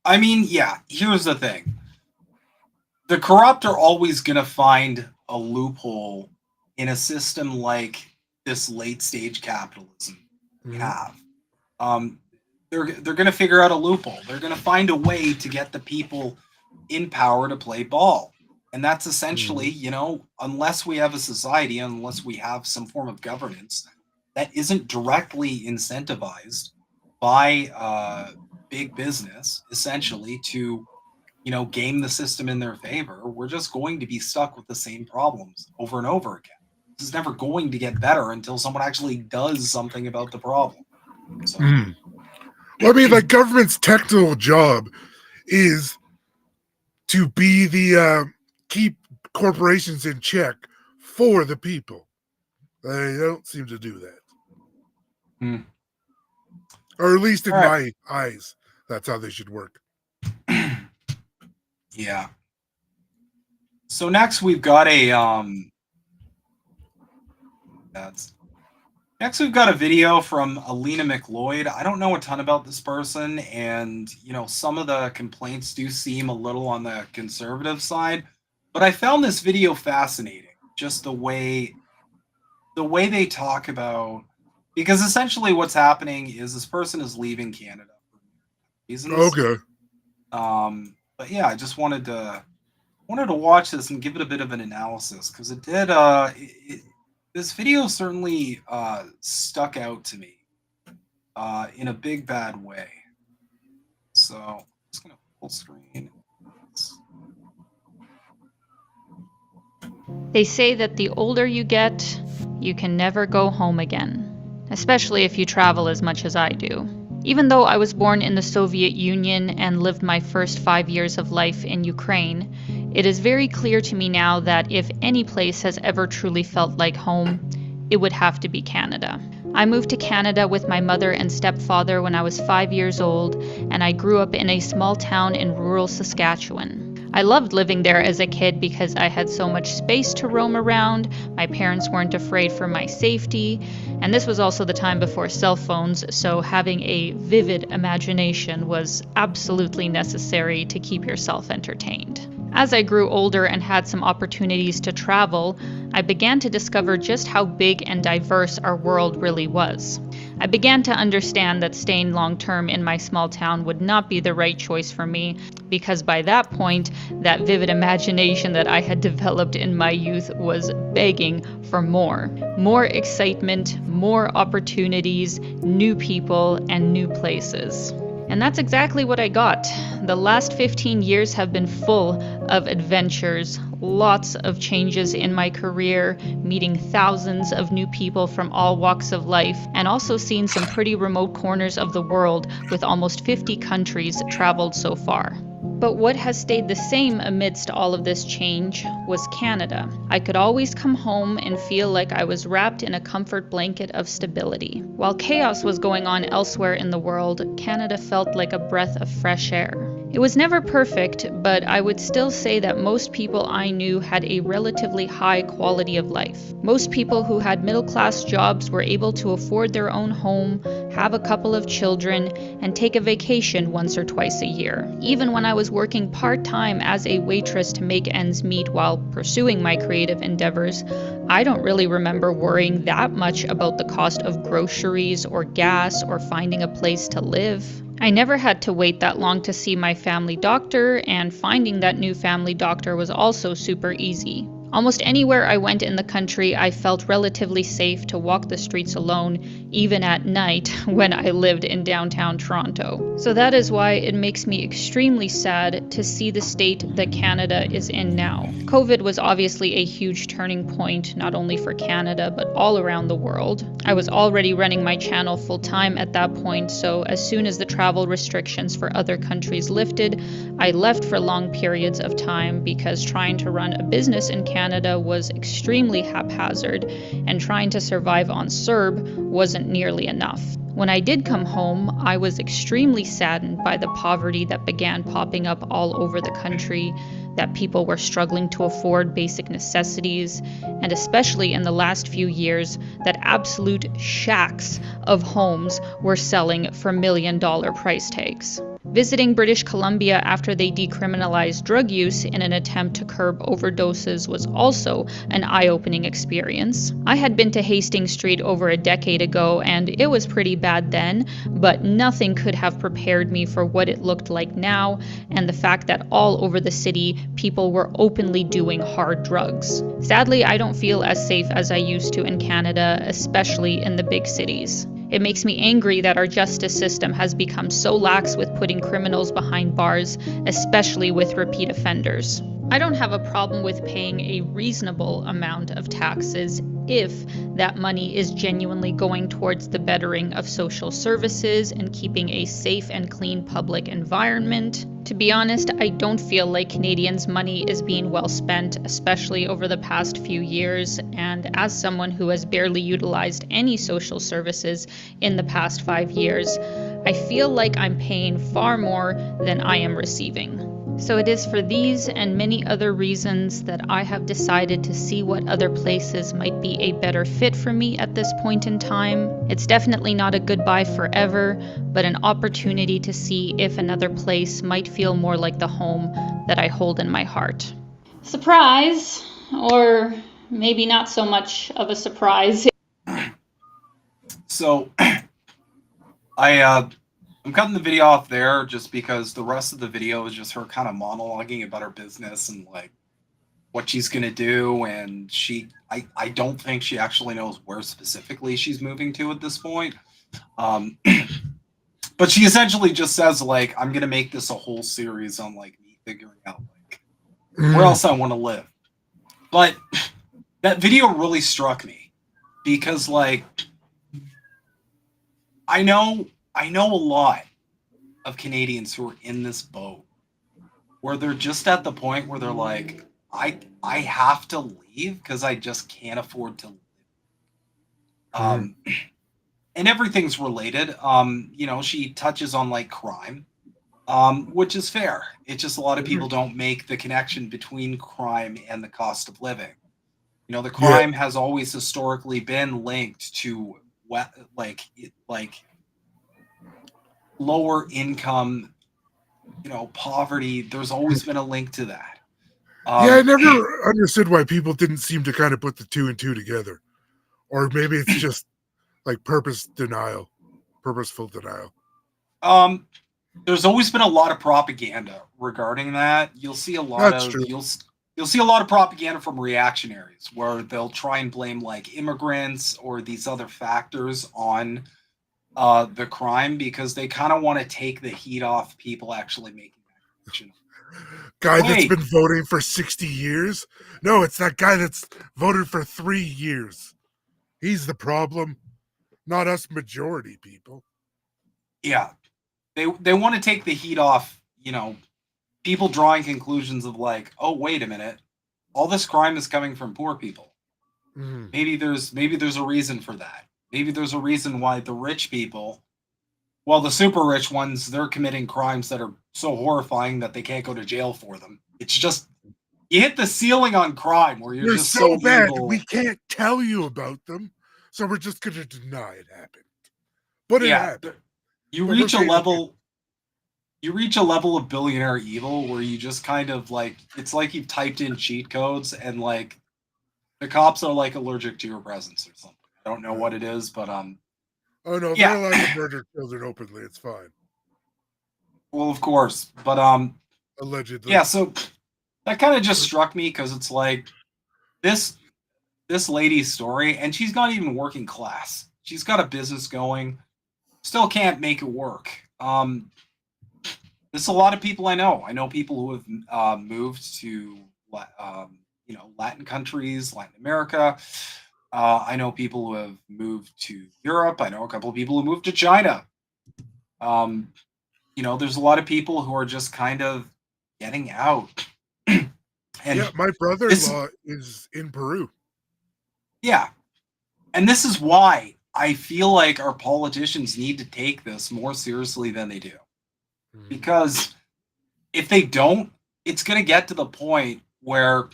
I mean, yeah. Here's the thing: the corrupt are always going to find a loophole in a system like this late stage capitalism we have. They're going to figure out a loophole. They're going to find a way to get the people in power to play ball. And that's essentially, you know, unless we have a society, unless we have some form of governance that isn't directly incentivized by big business, essentially, to, you know, game the system in their favor, we're just going to be stuck with the same problems over and over again. This is never going to get better until someone actually does something about the problem. So. Well, I mean, like, government's technical job is to be the keep corporations in check for the people. They don't seem to do that. Or at least in my eyes, that's how they should work. Yeah. So next we've got a next we've got a video from Alina McLeod. I don't know a ton about this person, and you know, some of the complaints do seem a little on the conservative side, but I found this video fascinating. Just the way they talk about, because essentially what's happening is this person is leaving Canada for reasons. Okay. But yeah, I just wanted to watch this and give it a bit of an analysis, because it did this video certainly stuck out to me in a big bad way. So I'm just gonna full screen. They say that the older you get, you can never go home again, especially if you travel as much as I do. Even though I was born in the Soviet Union and lived my first 5 years of life in Ukraine, it is very clear to me now that if any place has ever truly felt like home, it would have to be Canada. I moved to Canada with my mother and stepfather when I was 5 years old, and I grew up in a small town in rural Saskatchewan. I loved living there as a kid because I had so much space to roam around, my parents weren't afraid for my safety, and this was also the time before cell phones, so having a vivid imagination was absolutely necessary to keep yourself entertained. As I grew older and had some opportunities to travel, I began to discover just how big and diverse our world really was. I began to understand that staying long-term in my small town would not be the right choice for me, because by that point, that vivid imagination that I had developed in my youth was begging for more. More excitement, more opportunities, new people, and new places. And that's exactly what I got. The last 15 years have been full of adventures, lots of changes in my career, meeting thousands of new people from all walks of life, and also seeing some pretty remote corners of the world with almost 50 countries traveled so far. But what has stayed the same amidst all of this change was Canada. I could always come home and feel like I was wrapped in a comfort blanket of stability. While chaos was going on elsewhere in the world, Canada felt like a breath of fresh air. It was never perfect, but I would still say that most people I knew had a relatively high quality of life. Most people who had middle-class jobs were able to afford their own home, have a couple of children, and take a vacation once or twice a year. Even when I was working part-time as a waitress to make ends meet while pursuing my creative endeavors, I don't really remember worrying that much about the cost of groceries or gas or finding a place to live. I never had to wait that long to see my family doctor, and finding that new family doctor was also super easy. Almost anywhere I went in the country, I felt relatively safe to walk the streets alone, even at night when I lived in downtown Toronto. So that is why it makes me extremely sad to see the state that Canada is in now. COVID was obviously a huge turning point, not only for Canada, but all around the world. I was already running my channel full-time at that point, so as soon as the travel restrictions for other countries lifted, I left for long periods of time because trying to run a business in Canada was extremely haphazard, and trying to survive on CERB wasn't nearly enough. When I did come home, I was extremely saddened by the poverty that began popping up all over the country, that people were struggling to afford basic necessities, and especially in the last few years, that absolute shacks of homes were selling for million-dollar price tags. Visiting British Columbia after they decriminalized drug use in an attempt to curb overdoses was also an eye-opening experience. I had been to Hastings Street over a decade ago, and it was pretty bad then, but nothing could have prepared me for what it looked like now, and the fact that all over the city, people were openly doing hard drugs. Sadly, I don't feel as safe as I used to in Canada, especially in the big cities. It makes me angry that our justice system has become so lax with putting criminals behind bars, especially with repeat offenders. I don't have a problem with paying a reasonable amount of taxes if that money is genuinely going towards the bettering of social services and keeping a safe and clean public environment. To be honest, I don't feel like Canadians' money is being well spent, especially over the past few years, and as someone who has barely utilized any social services in the past 5 years, I feel like I'm paying far more than I am receiving. So it is for these and many other reasons that I have decided to see what other places might be a better fit for me at this point in time. It's definitely not a goodbye forever, but an opportunity to see if another place might feel more like the home that I hold in my heart. Surprise, or maybe not so much of a surprise. So I'm cutting the video off there just because the rest of the video is just her kind of monologuing about her business and like what she's gonna do, and I don't think she actually knows where specifically she's moving to at this point. But she essentially just says like, I'm gonna make this a whole series on like me figuring out like where else I want to live. But that video really struck me because like I know a lot of Canadians who are in this boat where they're just at the point where they're like, I have to leave because I just can't afford to live. And everything's related. You know, she touches on like crime, which is fair. It's just a lot of people don't make the connection between crime and the cost of living. You know, the crime has always historically been linked to like lower income, you know, poverty. There's always been a link to that. Yeah, I never understood why people didn't seem to kind of put the two and two together. Or maybe it's just like purposeful denial. There's always been a lot of propaganda regarding that. You'll see a lot That's of true. you'll see a lot of propaganda from reactionaries where they'll try and blame like immigrants or these other factors on the crime because they kind of want to take the heat off people actually making that decision. Guy that's been voting for 60 years? No, it's that guy that's voted for 3 years. He's the problem, not us majority people. Yeah. They want to take the heat off, you know, people drawing conclusions of like, oh, wait a minute, all this crime is coming from poor people. Maybe there's a reason for that. Maybe there's a reason why the rich people, well, the super rich ones, they're committing crimes that are so horrifying that they can't go to jail for them. It's just, you hit the ceiling on crime where you're just so bad evil. we can't tell you about them, so we're just going to deny it happened. But it happened. You reach a level of billionaire evil where you just kind of like, it's like you've typed in cheat codes and like the cops are like allergic to your presence or something. I don't know what it is, but oh no, they're allowed to murder children openly. It's fine. Well, of course, but allegedly. Yeah, so that kind of just struck me because it's like this lady's story, and she's not even working class. She's got a business going, still can't make it work. There's a lot of people I know. I know people who have moved to Latin countries, Latin America. I know people who have moved to Europe. I know a couple of people who moved to China. There's a lot of people who are just kind of getting out. And yeah, my brother-in-law is in Peru. Yeah. And this is why I feel like our politicians need to take this more seriously than they do. Because if they don't, it's going to get to the point where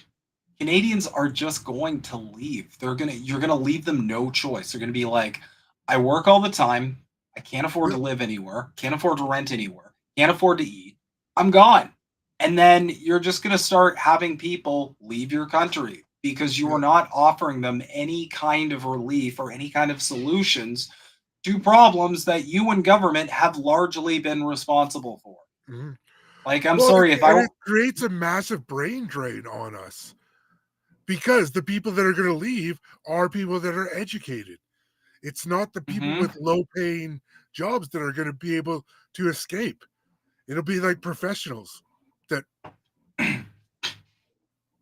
Canadians are just going to leave. You're going to leave them no choice. They're going to be like, I work all the time. I can't afford to live anywhere. Can't afford to rent anywhere. Can't afford to eat. I'm gone. And then you're just going to start having people leave your country because you are not offering them any kind of relief or any kind of solutions to problems that you and government have largely been responsible for. Mm-hmm. Like, I'm sorry if I... It creates a massive brain drain on us because the people that are going to leave are people that are educated. It's not the people with low-paying jobs that are going to be able to escape. It'll be like professionals that...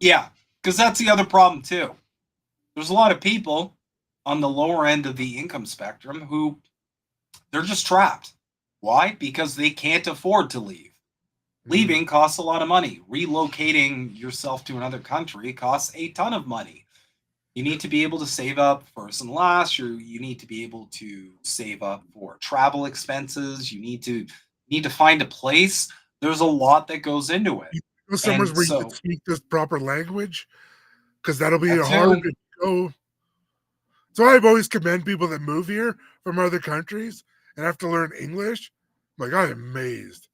Yeah, because that's the other problem, too. There's a lot of people on the lower end of the income spectrum who they're just trapped. Why? Because they can't afford to leave. Leaving costs a lot of money. Relocating yourself to another country costs a ton of money. You need to be able to save up first and last. You need to be able to save up for travel expenses. You need to find a place. There's a lot that goes into it. Somewhere where you can speak this proper language, because that'll be hard to go. So I've always commend people that move here from other countries and have to learn English. I'm like, I'm amazed.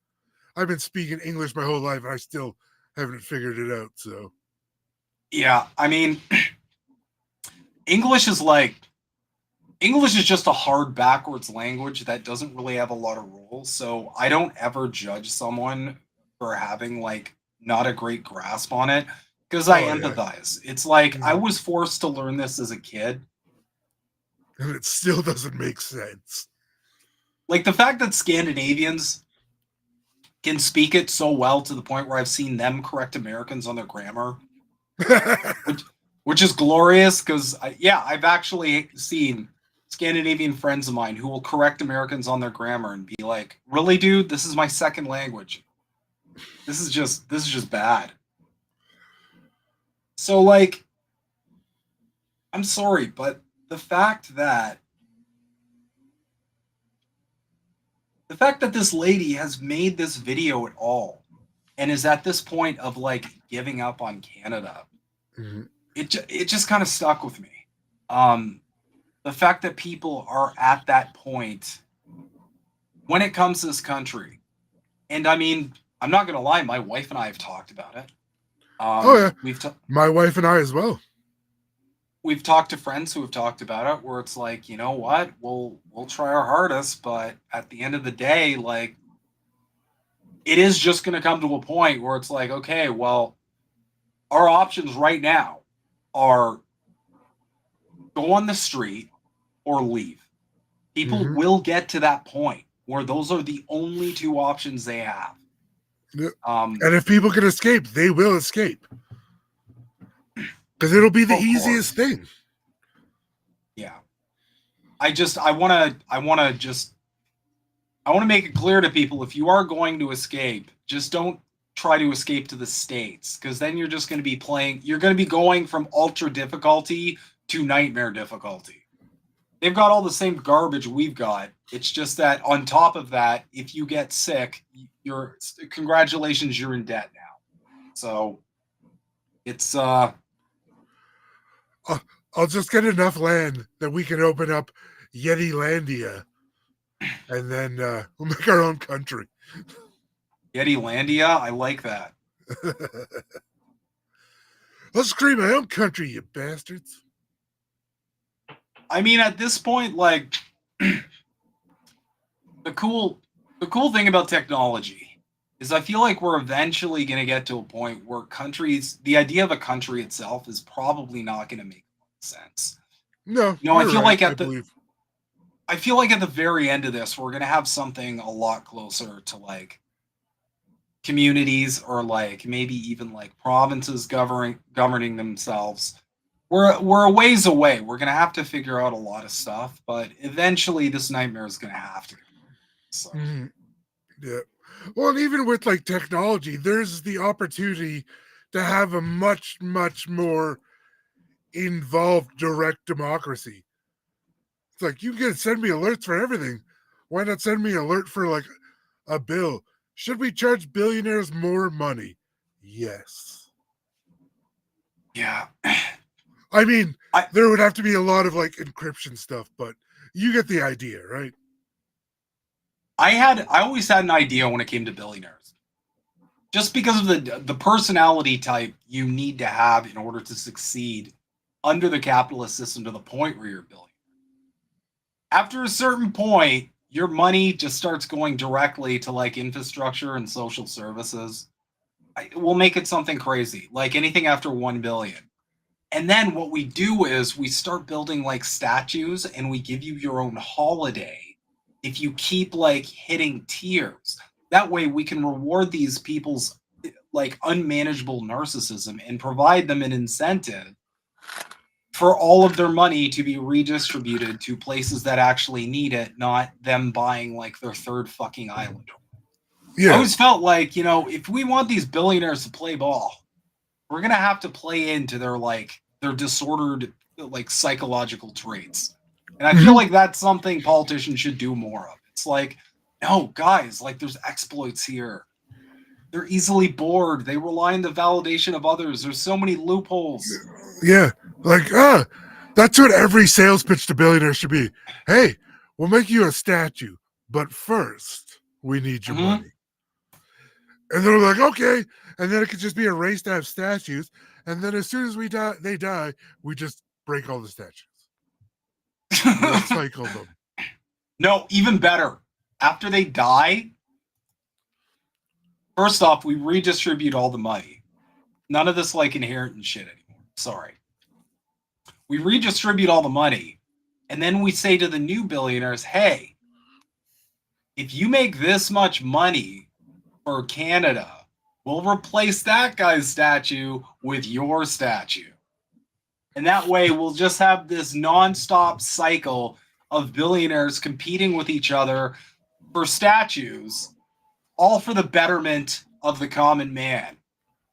I've been speaking English my whole life and I still haven't figured it out. So yeah, I mean, English is just a hard backwards language that doesn't really have a lot of rules. So I don't ever judge someone for having not a great grasp on it because I empathize. It's like I was forced to learn this as a kid. And it still doesn't make sense. Like the fact that Scandinavians can speak it so well to the point where I've seen them correct Americans on their grammar, which is glorious because, I've actually seen Scandinavian friends of mine who will correct Americans on their grammar and be like, really, dude, this is my second language. This is just bad. So, I'm sorry, but the fact that this lady has made this video at all and is at this point of giving up on Canada, it just kind of stuck with me. The fact that people are at that point when it comes to this country. And I mean, I'm not going to lie, my wife and I have talked about it. My wife and I as well. We've talked to friends who have talked about it where it's like, you know what, we'll try our hardest, but at the end of the day, it is just going to come to a point where it's like, okay, well, our options right now are go on the street or leave. People will get to that point where those are the only two options they have. And if people can escape, they will escape. Because it'll be the easiest thing. Yeah. I want to make it clear to people, if you are going to escape, just don't try to escape to the States, because then you're just going to be you're going to be going from ultra difficulty to nightmare difficulty. They've got all the same garbage we've got. It's just that on top of that, if you get sick, congratulations, you're in debt now. So it's I'll just get enough land that we can open up Yetilandia, and then we'll make our own country. Yetilandia? I like that. Let's create my own country, you bastards. I mean, at this point, the cool thing about technology is I feel like we're eventually going to get to a point where the idea of a country itself is probably not going to make sense. No, I feel right, like I feel like at the very end of this, we're going to have something a lot closer to like communities, or like maybe even like provinces governing themselves. We're a ways away. We're going to have to figure out a lot of stuff, but eventually this nightmare is going to have to go. So. Yeah. Well, and even with like technology, there's the opportunity to have a much, much more involved direct democracy. It's like, you can send me alerts for everything. Why not send me alert for like a bill? Should we charge billionaires more money? Yes. Yeah. I mean, there would have to be a lot of like encryption stuff, but you get the idea, right? I always had an idea when it came to billionaires. Just because of the personality type you need to have in order to succeed under the capitalist system to the point where you're a billionaire. After a certain point, your money just starts going directly to like infrastructure and social services. We'll make it something crazy, like anything after 1 billion. And then what we do is we start building like statues, and we give you your own holiday if you keep like hitting tiers. That way we can reward these people's like unmanageable narcissism and provide them an incentive for all of their money to be redistributed to places that actually need it, not them buying like their third fucking island. Yeah. I always felt like, if we want these billionaires to play ball, we're going to have to play into their disordered like psychological traits. And I feel like that's something politicians should do more of. It's like, no, guys, like there's exploits here. They're easily bored. They rely on the validation of others. There's so many loopholes. Yeah. Like, that's what every sales pitch to billionaires should be. Hey, we'll make you a statue, but first we need your money. And they're like, okay. And then it could just be a race to have statues. And then as soon as they die, we just break all the statues. Recycle them. No, even better. After they die, first off, we redistribute all the money. None of this like inheritance shit anymore. Sorry. We redistribute all the money, and then we say to the new billionaires, hey, if you make this much money for Canada, we'll replace that guy's statue with your statue. And that way we'll just have this nonstop cycle of billionaires competing with each other for statues, all for the betterment of the common man.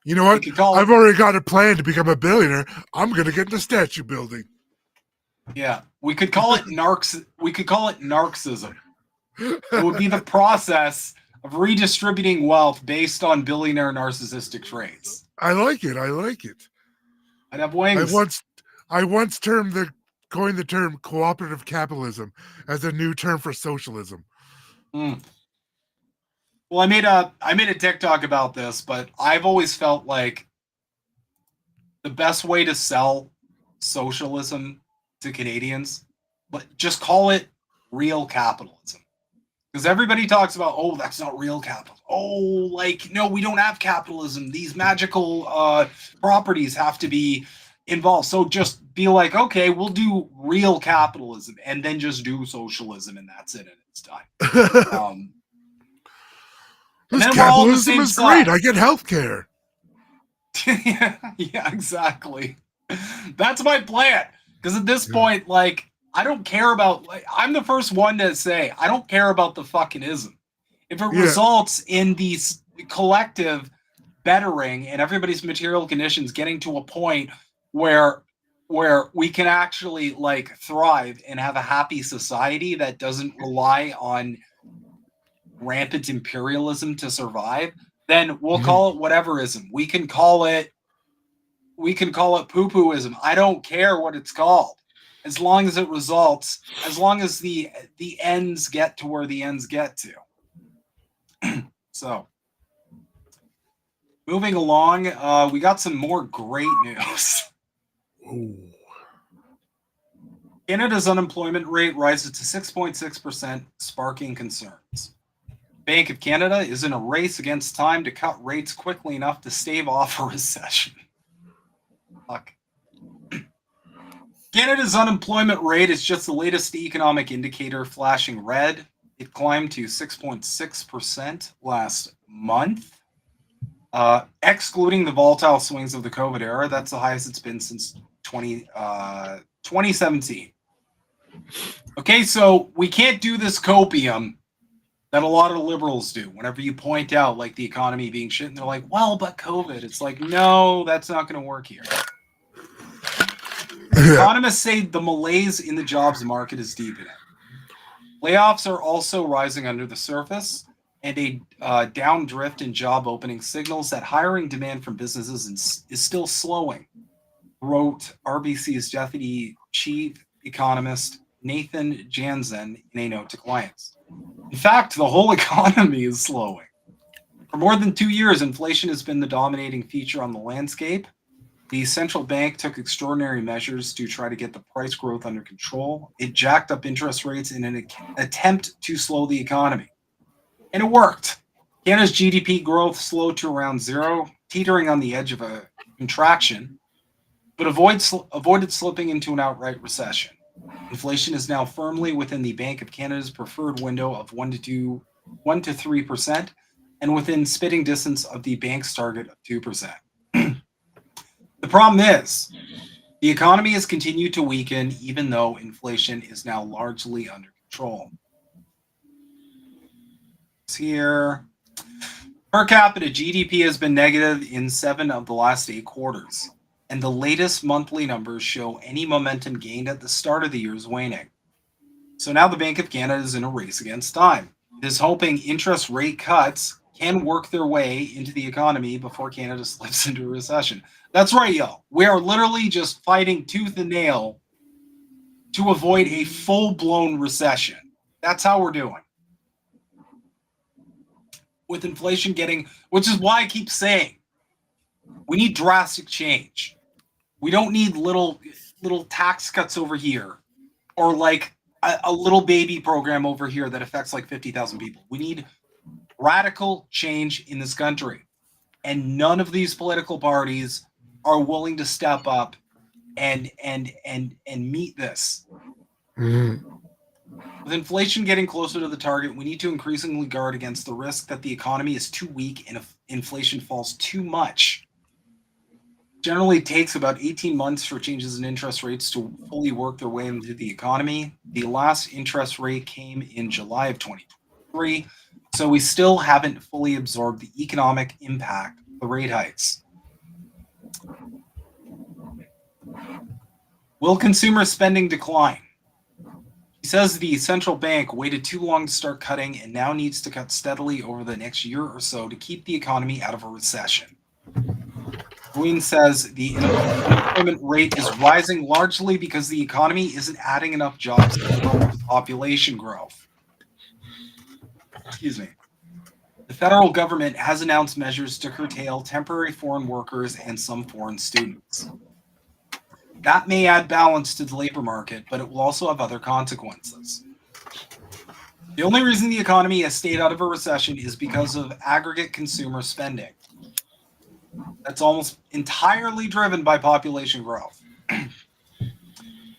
You know what? I've already got a plan to become a billionaire. I'm going to get into statue building. Yeah, we could call it narcissism. It would be the process of redistributing wealth based on billionaire narcissistic traits. I like it. I'd have wings. I once coined the term cooperative capitalism as a new term for socialism. Well, I made a TikTok about this, but I've always felt like the best way to sell socialism to Canadians, but just call it real capitalism. Because everybody talks about, oh, that's not real capital. Oh, like, no, we don't have capitalism. These magical properties have to be involved. So just be like, okay, we'll do real capitalism and then just do socialism, and that's it, and it's done. This capitalism is great. I get health care. yeah, exactly. That's my plan. Because at this point, like, I don't care about, like, I'm the first one to say, I don't care about the fucking ism. If it results in these collective bettering and everybody's material conditions getting to a point where we can actually like thrive and have a happy society that doesn't rely on rampant imperialism to survive, then we'll call it whateverism. We can call it poo-pooism. I don't care what it's called. As long as it results, as long as the ends get to where the ends get to. So, moving along, we got some more great news. Ooh. Canada's unemployment rate rises to 6.6%, sparking concerns. Bank of Canada is in a race against time to cut rates quickly enough to stave off a recession. Fuck. Canada's unemployment rate is just the latest economic indicator flashing red. It climbed to 6.6% last month. Excluding the volatile swings of the COVID era, that's the highest it's been since 2017. Okay, so we can't do this copium that a lot of liberals do whenever you point out like the economy being shit, and they're like, well, but COVID. It's like, no, that's not going to work here. Economists say the malaise in the jobs market is deepening. Layoffs are also rising under the surface, and a downdrift in job opening signals that hiring demand from businesses is still slowing, wrote RBC's deputy chief economist Nathan Jansen in a note to clients. In fact, the whole economy is slowing. For more than 2 years, inflation has been the dominating feature on the landscape. The central bank took extraordinary measures to try to get the price growth under control. It jacked up interest rates in an attempt to slow the economy. And it worked. Canada's GDP growth slowed to around zero, teetering on the edge of a contraction, but avoided slipping into an outright recession. Inflation is now firmly within the Bank of Canada's preferred window of 1 to 3%, and within spitting distance of the bank's target of 2%. The problem is, the economy has continued to weaken even though inflation is now largely under control. Here, per capita GDP has been negative in 7 of the last 8 quarters, and the latest monthly numbers show any momentum gained at the start of the year is waning. So now the Bank of Canada is in a race against time. It is hoping interest rate cuts can work their way into the economy before Canada slips into a recession. That's right, y'all. We are literally just fighting tooth and nail to avoid a full-blown recession. That's how we're doing. With inflation which is why I keep saying, we need drastic change. We don't need little tax cuts over here, or like a little baby program over here that affects like 50,000 people. We need radical change in this country, and none of these political parties are willing to step up and meet this. Mm-hmm. With inflation getting closer to the target, we need to increasingly guard against the risk that the economy is too weak and if inflation falls too much. Generally takes about 18 months for changes in interest rates to fully work their way into the economy. The last interest rate came in July of 2023, so we still haven't fully absorbed the economic impact of the rate hikes. Will consumer spending decline? He says the central bank waited too long to start cutting and now needs to cut steadily over the next year or so to keep the economy out of a recession. Green says the unemployment rate is rising largely because the economy isn't adding enough jobs to cope with population growth. Excuse me. The federal government has announced measures to curtail temporary foreign workers and some foreign students. That may add balance to the labor market, but it will also have other consequences. The only reason the economy has stayed out of a recession is because of aggregate consumer spending. That's almost entirely driven by population growth.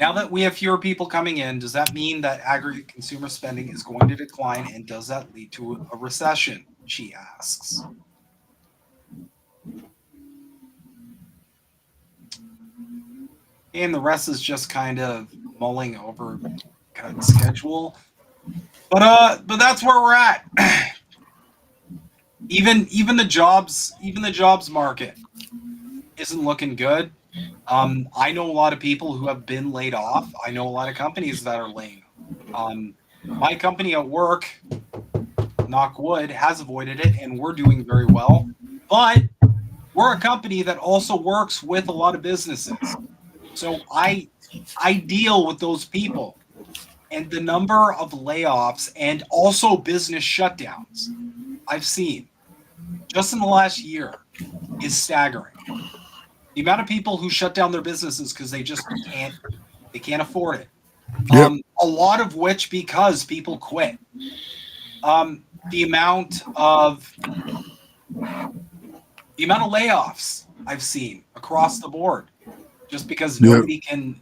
Now that we have fewer people coming in, does that mean that aggregate consumer spending is going to decline, and does that lead to a recession? She asks. And the rest is just kind of mulling over kind of schedule. But that's where we're at. Even the jobs market isn't looking good. I know a lot of people who have been laid off. I know a lot of companies that are laying off. My company at work, knock wood, has avoided it, and we're doing very well. But we're a company that also works with a lot of businesses. So I deal with those people, and the number of layoffs and also business shutdowns I've seen just in the last year is staggering. The amount of people who shut down their businesses because they just can't afford it. Yep. A lot of which because people quit. the amount of layoffs I've seen across the board, just because nobody can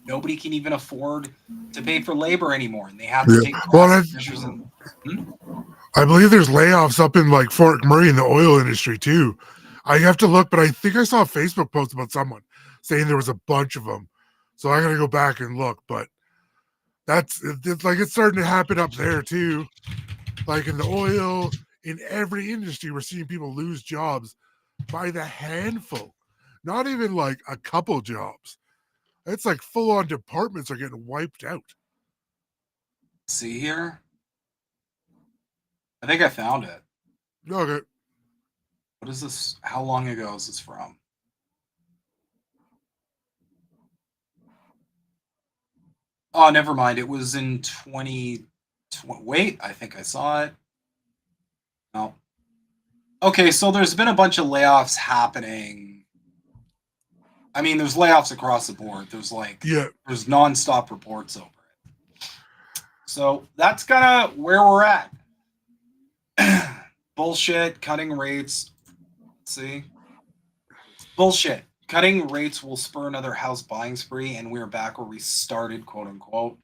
even afford to pay for labor anymore, and they have to take drastic measures. I believe there's layoffs up in like Fort McMurray in the oil industry too. I have to look, but I think I saw a Facebook post about someone saying there was a bunch of them. So I got to go back and look, but it's starting to happen up there too. Like in the oil, in every industry, we're seeing people lose jobs by the handful, not even like a couple jobs. It's like full on departments are getting wiped out. See here? I think I found it. Okay. What is this? How long ago is this from? Oh, never mind. It was in 2020. Wait, I think I saw it. No. Okay, so there's been a bunch of layoffs happening. I mean, there's layoffs across the board. There's there's nonstop reports over it. So that's kind of where we're at. Bullshit, cutting rates. Let's see. Bullshit. Cutting rates will spur another house buying spree, and we're back where we started, quote unquote.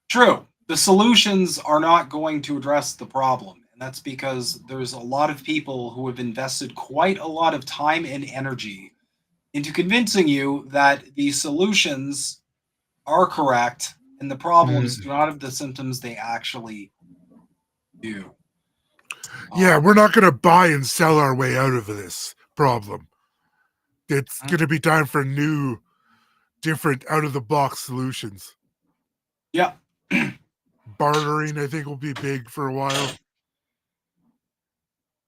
True. The solutions are not going to address the problem. And that's because there's a lot of people who have invested quite a lot of time and energy into convincing you that the solutions are correct and the problems do not have the symptoms they actually do. Yeah, we're not going to buy and sell our way out of this problem. It's going to be time for new, different, out-of-the-box solutions. Yeah. Bartering, I think, will be big for a while.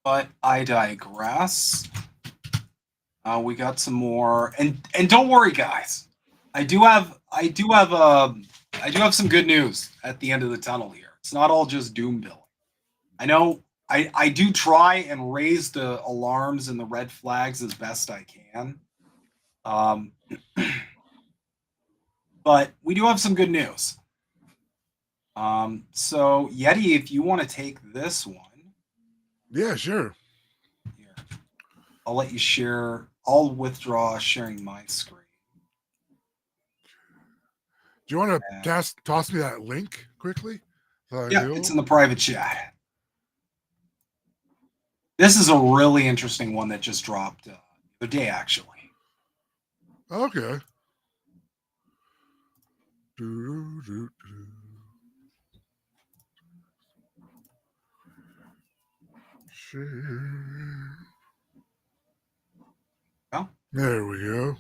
But I digress. We got some more, and don't worry, guys. I do have some good news at the end of the tunnel here. It's not all just doom billing. I know I do try and raise the alarms and the red flags as best I can. But we do have some good news. So Yeti, if you want to take this one. Yeah, sure. Here. I'll let you share. I'll withdraw sharing my screen. Do you want to toss me that link quickly? Yeah, it's in the private chat. This is a really interesting one that just dropped the other day, actually. Okay. Oh. There we go.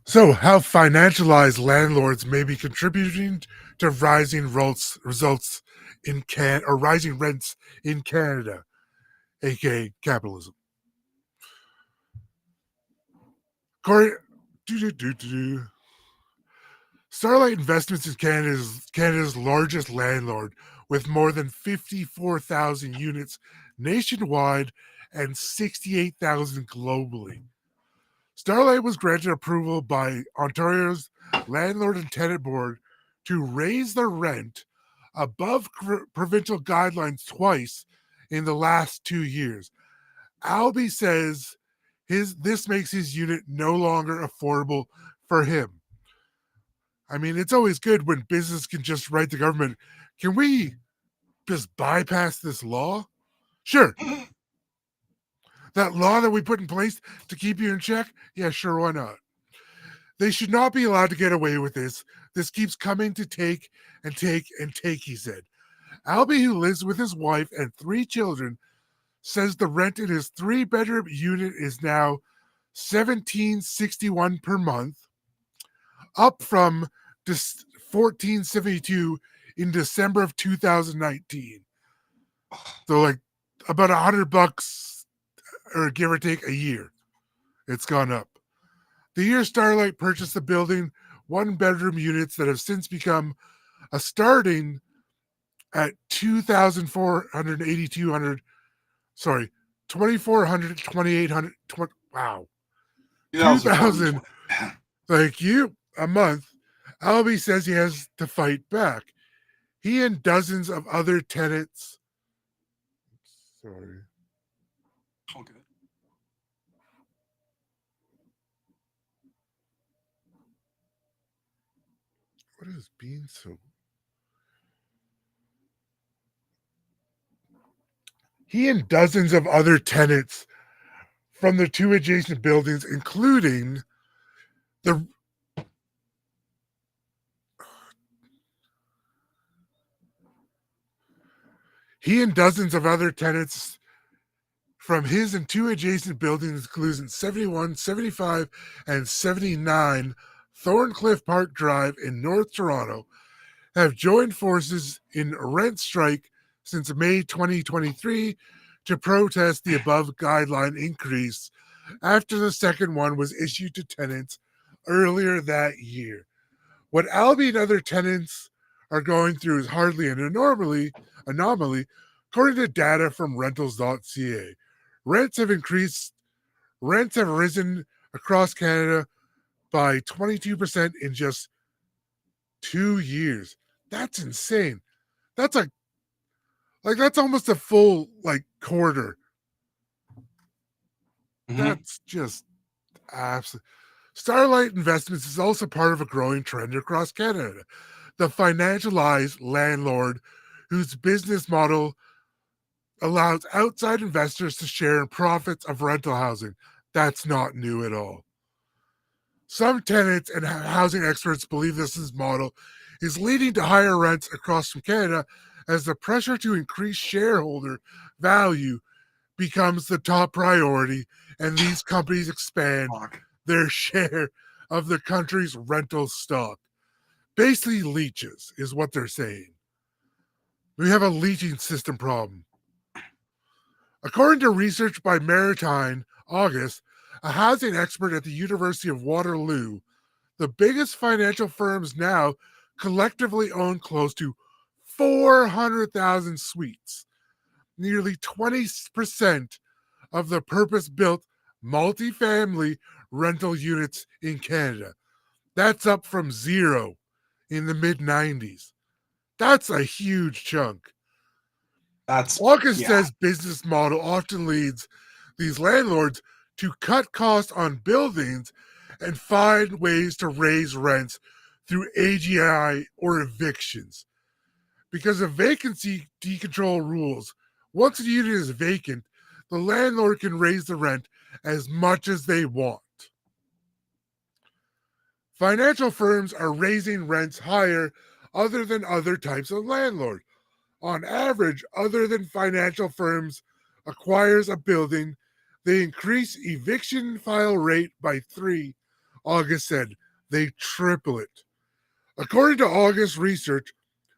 So, how financialized landlords may be contributing to rising results in rising rents in Canada, aka capitalism. Starlight Investments is Canada's largest landlord, with more than 54,000 units nationwide and 68,000 globally. Starlight was granted approval by Ontario's Landlord and Tenant Board to raise the rent above provincial guidelines twice in the last 2 years. Albie says this makes his unit no longer affordable for him. I mean, it's always good when business can just write the government, can we just bypass this law? Sure. That law that we put in place to keep you in check? Yeah, sure, why not? They should not be allowed to get away with this. This keeps coming to take and take and take, he said. Albie, who lives with his wife and 3 children, says the rent in his 3-bedroom unit is now $1,761 per month, up from $1,472 in December of 2019. So like about $100 or give or take a year. It's gone up. The year Starlight purchased the building, 1-bedroom units that have since become a starting at $2,400, 2,400, 2,800, wow. 2,000, thank you, a month Albee says he has to fight back. He and dozens of other tenants. Sorry. Okay. What is being so? He and dozens of other tenants from the two adjacent buildings, including the he and dozens of other tenants from his and two adjacent buildings, including 71, 75, and 79 Thorncliffe Park Drive in North Toronto, have joined forces in a rent strike since May 2023 to protest the above guideline increase after the second one was issued to tenants earlier that year. What Albee and other tenants are going through is hardly an anomaly, according to data from rentals.ca. Rents have risen across Canada by 22% in just 2 years. That's insane. That's that's almost a full quarter. Mm-hmm. That's just absolutely. Starlight Investments is also part of a growing trend across Canada. The financialized landlord whose business model allows outside investors to share in profits of rental housing. That's not new at all. Some tenants and housing experts believe this model is leading to higher rents across from Canada as the pressure to increase shareholder value becomes the top priority and these companies expand their share of the country's rental stock. Basically, leeches is what they're saying. We have a leeching system problem. According to research by Maritime August, a housing expert at the University of Waterloo, the biggest financial firms now collectively own close to 400,000 suites, nearly 20% of the purpose-built multifamily rental units in Canada. That's up from 0 in the mid-90s. That's a huge chunk. August says business model often leads these landlords to cut costs on buildings and find ways to raise rents through AGI or evictions. Because of vacancy decontrol rules, once a unit is vacant, the landlord can raise the rent as much as they want. Financial firms are raising rents higher other than other types of landlord. On average, other than financial firms acquires a building, they increase eviction file rate by 3. August said they triple it. According to August research,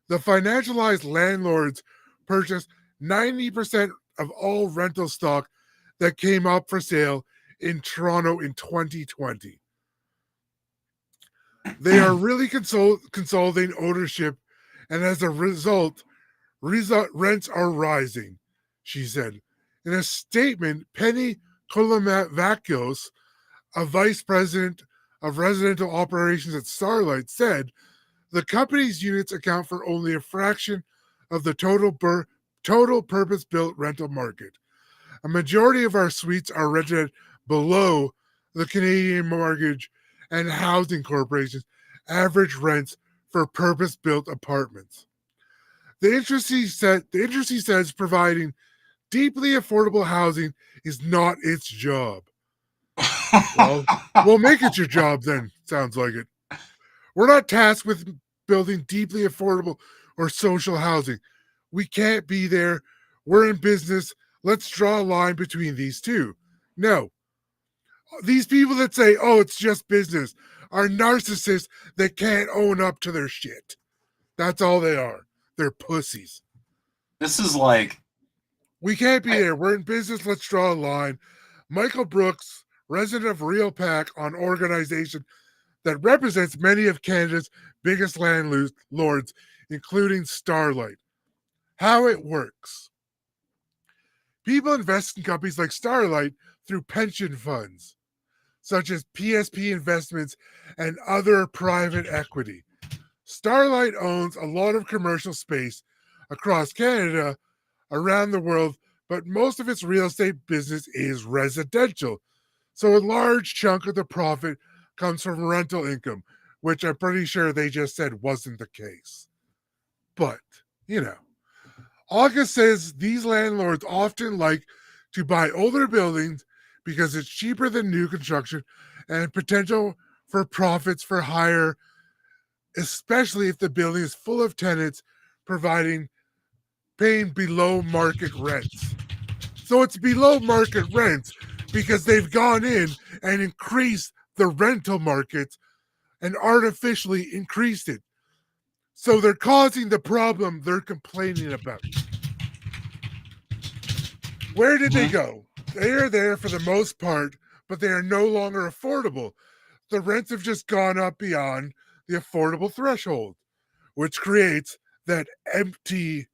the financialized landlords purchased 90% of all rental stock that came up for sale in Toronto in 2020. They are really consolidating ownership, and as a result, rents are rising, she said. In a statement, Penny Kolomakakos, a vice president of residential operations at Starlight, said the company's units account for only a fraction of the total purpose-built rental market. A majority of our suites are rented below the Canadian Mortgage and Housing Corporation's average rents for purpose-built apartments. The industry says providing deeply affordable housing is not its job. Well, we'll make it your job then, sounds like it. We're not tasked with building deeply affordable or social housing. We can't be there. We're in business. Let's draw a line between these two. No. These people that say, oh, it's just business, are narcissists that can't own up to their shit. That's all they are. They're pussies. This is like... We can't be there. We're in business. Let's draw a line. Michael Brooks, resident of Real Pack, an organization that represents many of Canada's biggest landlords, including Starlight. How it works. People invest in companies like Starlight through pension funds, such as PSP Investments and other private equity. Starlight owns a lot of commercial space across Canada, around the world, but most of its real estate business is residential. So a large chunk of the profit comes from rental income, which I'm pretty sure they just said wasn't the case. But, August says these landlords often like to buy older buildings because it's cheaper than new construction and potential for profits for higher, especially if the building is full of tenants paying below market rents. So it's below market rents because they've gone in and increased the rental market and artificially increased it. So they're causing the problem they're complaining about. Where did they go? They are there for the most part, but they are no longer affordable. The rents have just gone up beyond the affordable threshold, which creates that empty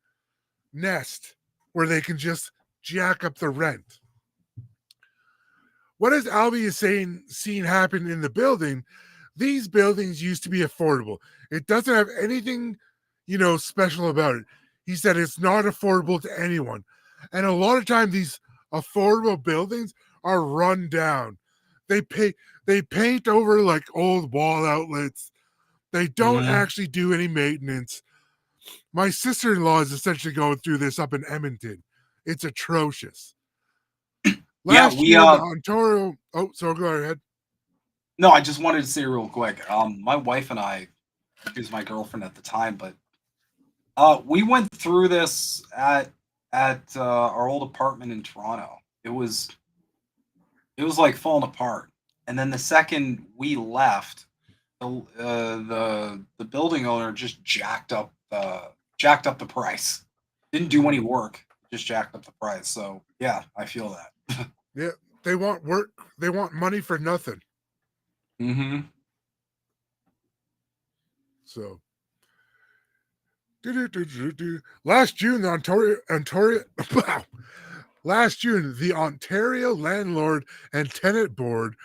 nest where they can just jack up the rent. What has Albie is seen happen in the building? These buildings used to be affordable. It doesn't have anything, special about it. He said it's not affordable to anyone. And a lot of times these affordable buildings are run down. They paint over like old wall outlets. They don't actually do any maintenance. My sister-in-law is essentially going through this up in Edmonton. It's atrocious. Last year, the Ontario. Oh, so go ahead. No, I just wanted to say real quick. My wife and I, she was my girlfriend at the time, but we went through this at our old apartment in Toronto. It was like falling apart. And then the second we left, the building owner just jacked up the price. Didn't do any work, just jacked up the price. So yeah, I feel that. Yeah, they want work. They want money for nothing. Mm-hmm. So, last June, the Ontario Landlord and Tenant Board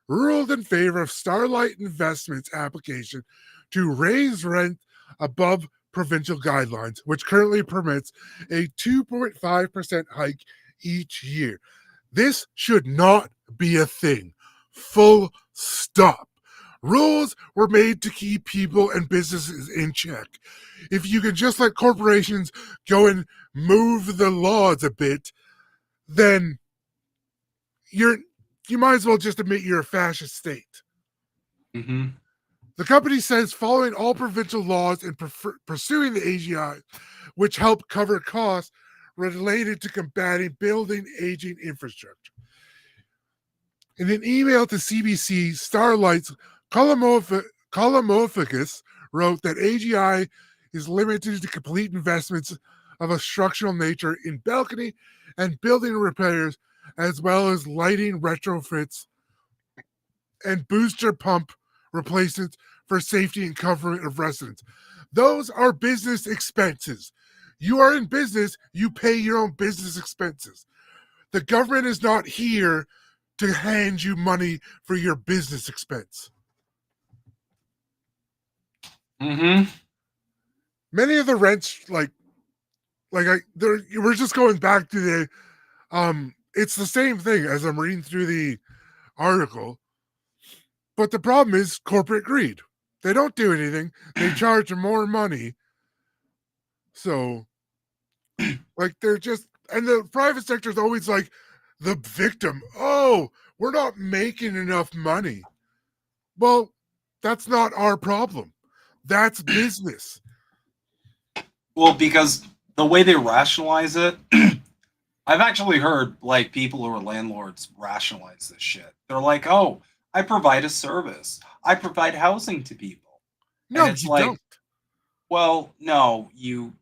ruled in favor of Starlight Investments' application to raise rent above provincial guidelines, which currently permits a 2.5% hike each year. This should not be a thing. Full stop. Rules were made to keep people and businesses in check. If you can just let corporations go and move the laws a bit, then you might as well just admit you're a fascist state. Mm-hmm. The company says following all provincial laws and pursuing the AGI, which help cover costs related to combating building aging infrastructure. In an email to CBC, Starlight's Colomophagus wrote that AGI is limited to complete investments of a structural nature in balcony and building repairs, as well as lighting retrofits and booster pump replacements for safety and comfort of residents. Those are business expenses. You are in business, you pay your own business expenses. The government is not here to hand you money for your business expense. Mm-hmm. Many of the rents, we're just going back to the, it's the same thing as I'm reading through the article, but the problem is corporate greed. They don't do anything. They charge more money. So, they're just, and the private sector is always like the victim. Oh, we're not making enough money. Well, that's not our problem. That's business. Well, because the way they rationalize it, I've actually heard people who are landlords rationalize this shit. They're like, "Oh, I provide a service. I provide housing to people." No, and it's you don't. Well, no, you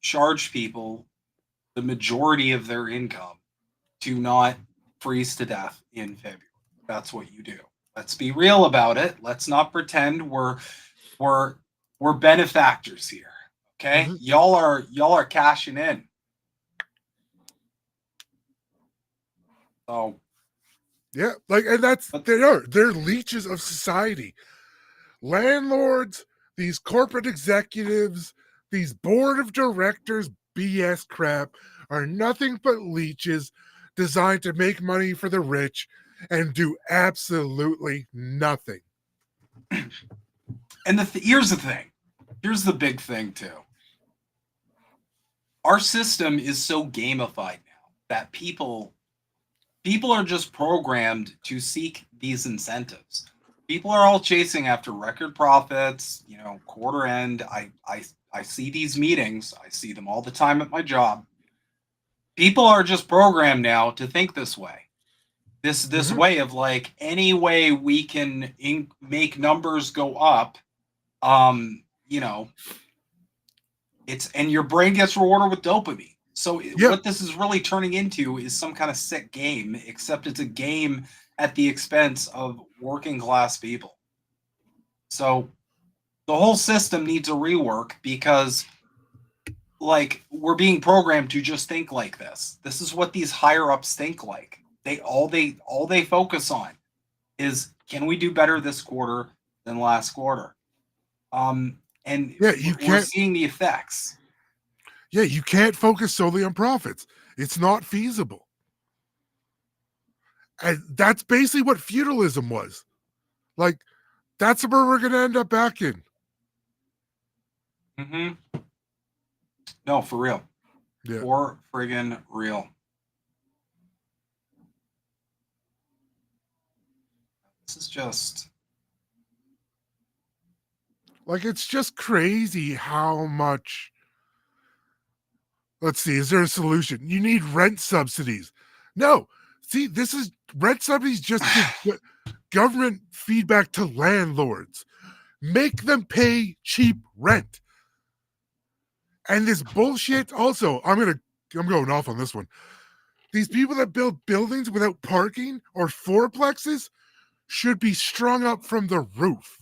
charge people the majority of their income to not freeze to death in February. That's what you do. Let's be real about it. Let's not pretend we're benefactors here. Okay? Mm-hmm. Y'all are cashing in. So yeah, they're leeches of society. Landlords, these corporate executives, these board of directors BS crap are nothing but leeches designed to make money for the rich and do absolutely nothing. And here's the thing. Here's the big thing too. Our system is so gamified now that people are just programmed to seek these incentives. People are all chasing after record profits, quarter end. I see these meetings. I see them all the time at my job. People are just programmed now to think this way. This way of like, any way we can make numbers go up, it's, and your brain gets rewarded with dopamine. So what this is really turning into is some kind of sick game, except it's a game at the expense of working class people. So the whole system needs a rework, because like, we're being programmed to just think like this. This is what these higher ups think like. All they focus on is, can we do better this quarter than last quarter? And we're seeing the effects. Yeah, you can't focus solely on profits. It's not feasible. And that's basically what feudalism was. Like, that's where we're going to end up back in. Mm-hmm. No, for real. Yeah. For friggin' real. This is just... like, it's just crazy how much... Let's see, is there a solution? You need rent subsidies. No. See, this is... Rent subsidies just give government feedback to landlords. Make them pay cheap rent. And this bullshit... Also, I'm going off on this one. These people that build buildings without parking or fourplexes should be strung up from the roof.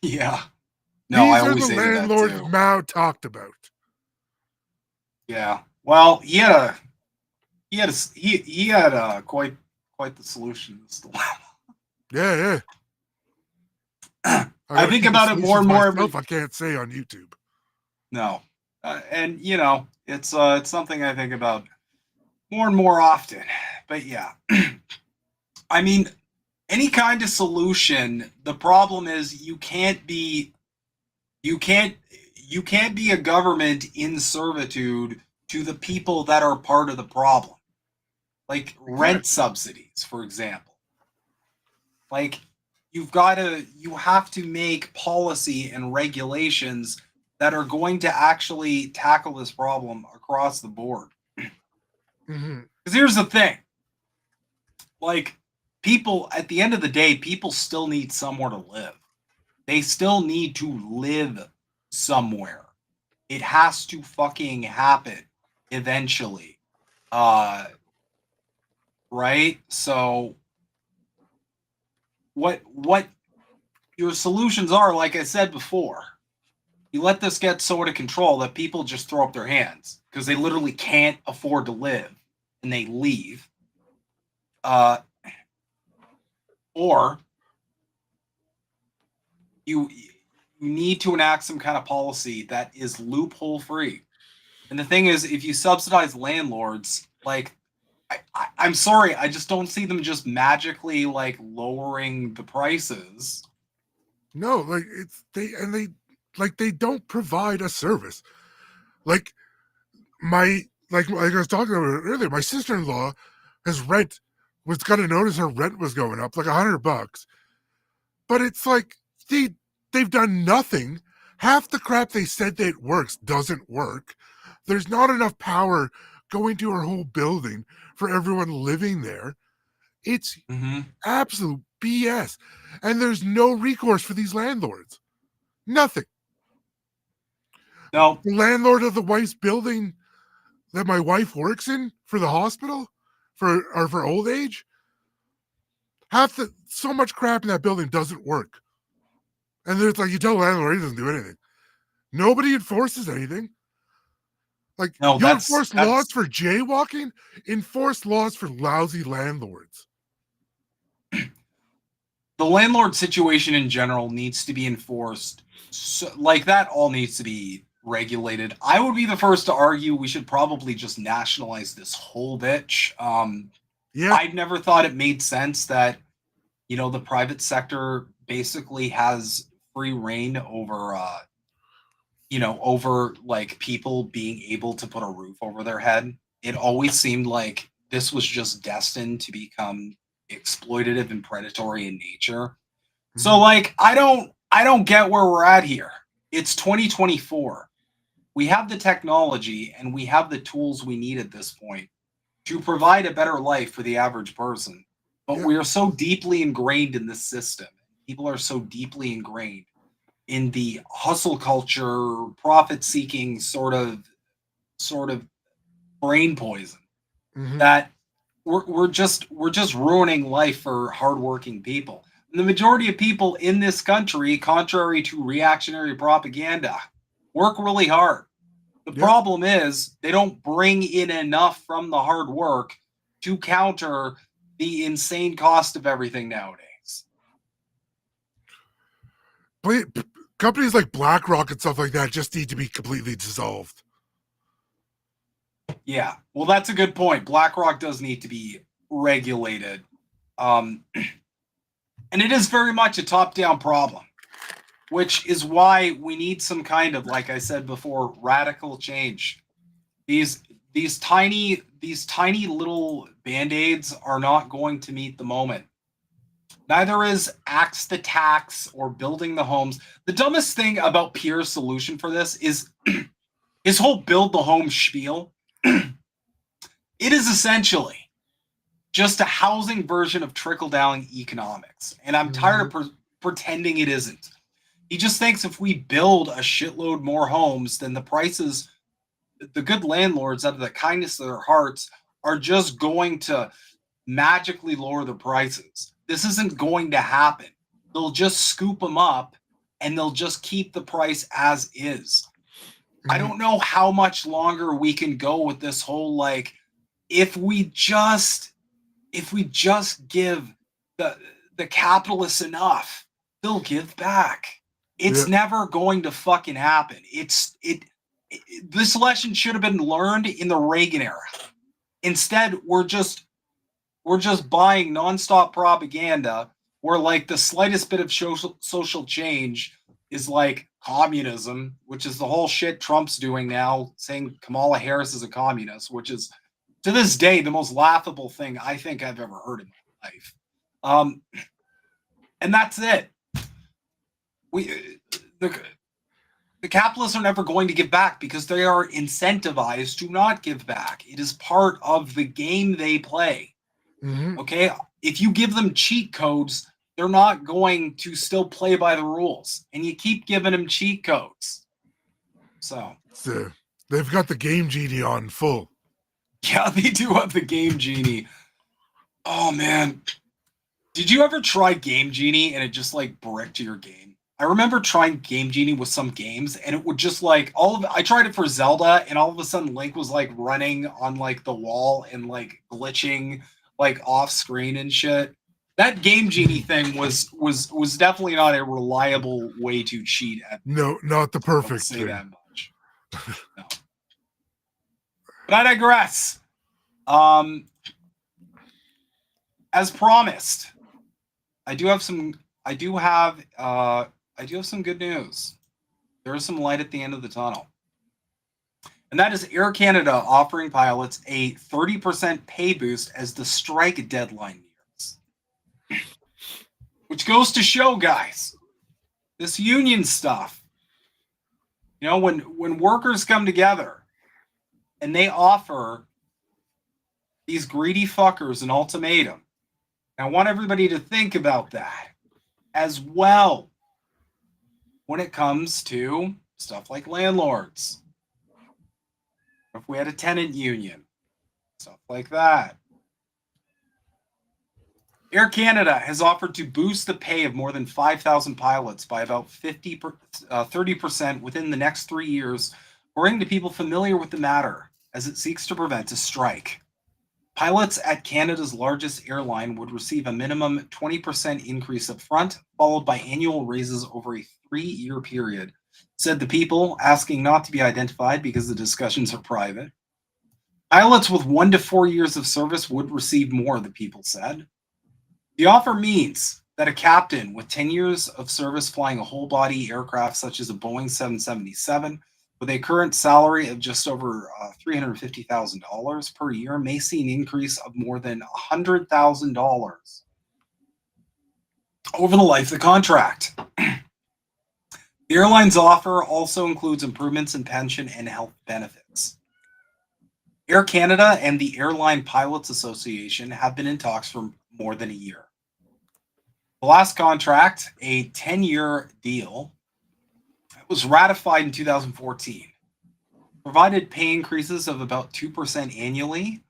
Yeah. No, These I are always the hated that landlords too. Mao talked about. Yeah. Well, he had quite the solution to this dilemma. Yeah. I think about it more and more. I can't say on YouTube. No, and it's something I think about more and more often. But yeah, I mean, any kind of solution. The problem is you can't be a government in servitude to the people that are part of the problem. Like rent subsidies, for example. Like, you have to make policy and regulations that are going to actually tackle this problem across the board. Because here's the thing. Like, people, at the end of the day, people still need somewhere to live. They still need to live somewhere. It has to fucking happen eventually. Right? So what your solutions are, like I said before, you let this get so out of control that people just throw up their hands because they literally can't afford to live and they leave. Or you need to enact some kind of policy that is loophole free. And the thing is, if you subsidize landlords, like, I'm sorry, I just don't see them just magically like lowering the prices. No, like they don't provide a service. Like I was talking about earlier, my sister-in-law has got a notice her rent was going up like $100, but it's like they've done nothing. Half the crap they said that works doesn't work. There's not enough power going to her whole building for everyone living there. It's absolute BS. And there's no recourse for these landlords. Nothing. No. The landlord of the wife's building that my wife works in for the hospital for old age, so much crap in that building doesn't work. And it's like, you tell the landlord he doesn't do anything. Nobody enforces anything. Like, you enforce laws for jaywalking, enforce laws for lousy landlords. The the landlord situation in general needs to be enforced. So, like, that all needs to be regulated. I would be the first to argue we should probably just nationalize this whole bitch. Yeah. I've never thought it made sense that, you know, the private sector basically has free reign over, you know, over like people being able to put a roof over their head. It always seemed like this was just destined to become exploitative and predatory in nature. So like I don't get where we're at here. It's 2024. We have the technology and we have the tools we need at this point to provide a better life for the average person. But we are so deeply ingrained in this system. People are so deeply ingrained in the hustle culture, profit seeking sort of brain poison that we're just ruining life for hardworking people. And the majority of people in this country, contrary to reactionary propaganda, work really hard. The problem is they don't bring in enough from the hard work to counter the insane cost of everything nowadays. Companies like BlackRock and stuff like that just need to be completely dissolved. Yeah, well, that's a good point. BlackRock does need to be regulated. And it is very much a top-down problem, which is why we need some kind of, like I said before, radical change. These tiny little band-aids are not going to meet the moment. Neither is axe the tax or building the homes. The dumbest thing about Pierre's solution for this is his whole build the home spiel. It is essentially just a housing version of trickle-down economics. And I'm tired of pretending it isn't. He just thinks if we build a shitload more homes, then the prices, the good landlords out of the kindness of their hearts are just going to magically lower the prices. This isn't going to happen. They'll just scoop them up and they'll just keep the price as is. I don't know how much longer we can go with this whole, like, if we just give the capitalists enough, they'll give back. It's never going to fucking happen. This lesson should have been learned in the Reagan era. Instead, we're just buying nonstop propaganda where, like, the slightest bit of social change is like communism, which is the whole shit Trump's doing now, saying Kamala Harris is a communist, which is to this day the most laughable thing I think I've ever heard in my life. And that's it. The capitalists are never going to give back because they are incentivized to not give back. It is part of the game they play. Okay? If you give them cheat codes, they're not going to still play by the rules. And you keep giving them cheat codes. So they've got the game genie on full. Yeah, they do have the game genie. Oh, man. Did you ever try Game Genie and it just, like, bricked your game? I remember trying Game Genie with some games and it would just, like, I tried it for Zelda and all of a sudden Link was, like, running on, like, the wall and, like, glitching, like, off screen and shit. That Game Genie thing was definitely not a reliable way to cheat at. No, not the perfect thing. thing. That much. No. But I digress. As promised, I do have some good news. There is some light at the end of the tunnel. And that is Air Canada offering pilots a 30% pay boost as the strike deadline nears. Which goes to show, guys, this union stuff. You know, when workers come together and they offer these greedy fuckers an ultimatum, I want everybody to think about that as well when it comes to stuff like landlords. If we had a tenant union, stuff like that. Air Canada has offered to boost the pay of more than 5,000 pilots by about 30% within the next 3 years, according to people familiar with the matter, as it seeks to prevent a strike. Pilots at Canada's largest airline would receive a minimum 20% increase up front, followed by annual raises over a 3-year period, said the people, asking not to be identified because the discussions are private. Pilots with 1 to 4 years of service would receive more, the people said. The offer means that a captain with 10 years of service flying a whole-body aircraft such as a Boeing 777 with a current salary of just over $350,000 per year may see an increase of more than $100,000 over the life of the contract. The airline's offer also includes improvements in pension and health benefits. Air Canada and the Airline Pilots Association have been in talks for more than a year. The last contract, a 10-year deal, was ratified in 2014. Provided pay increases of about 2% annually.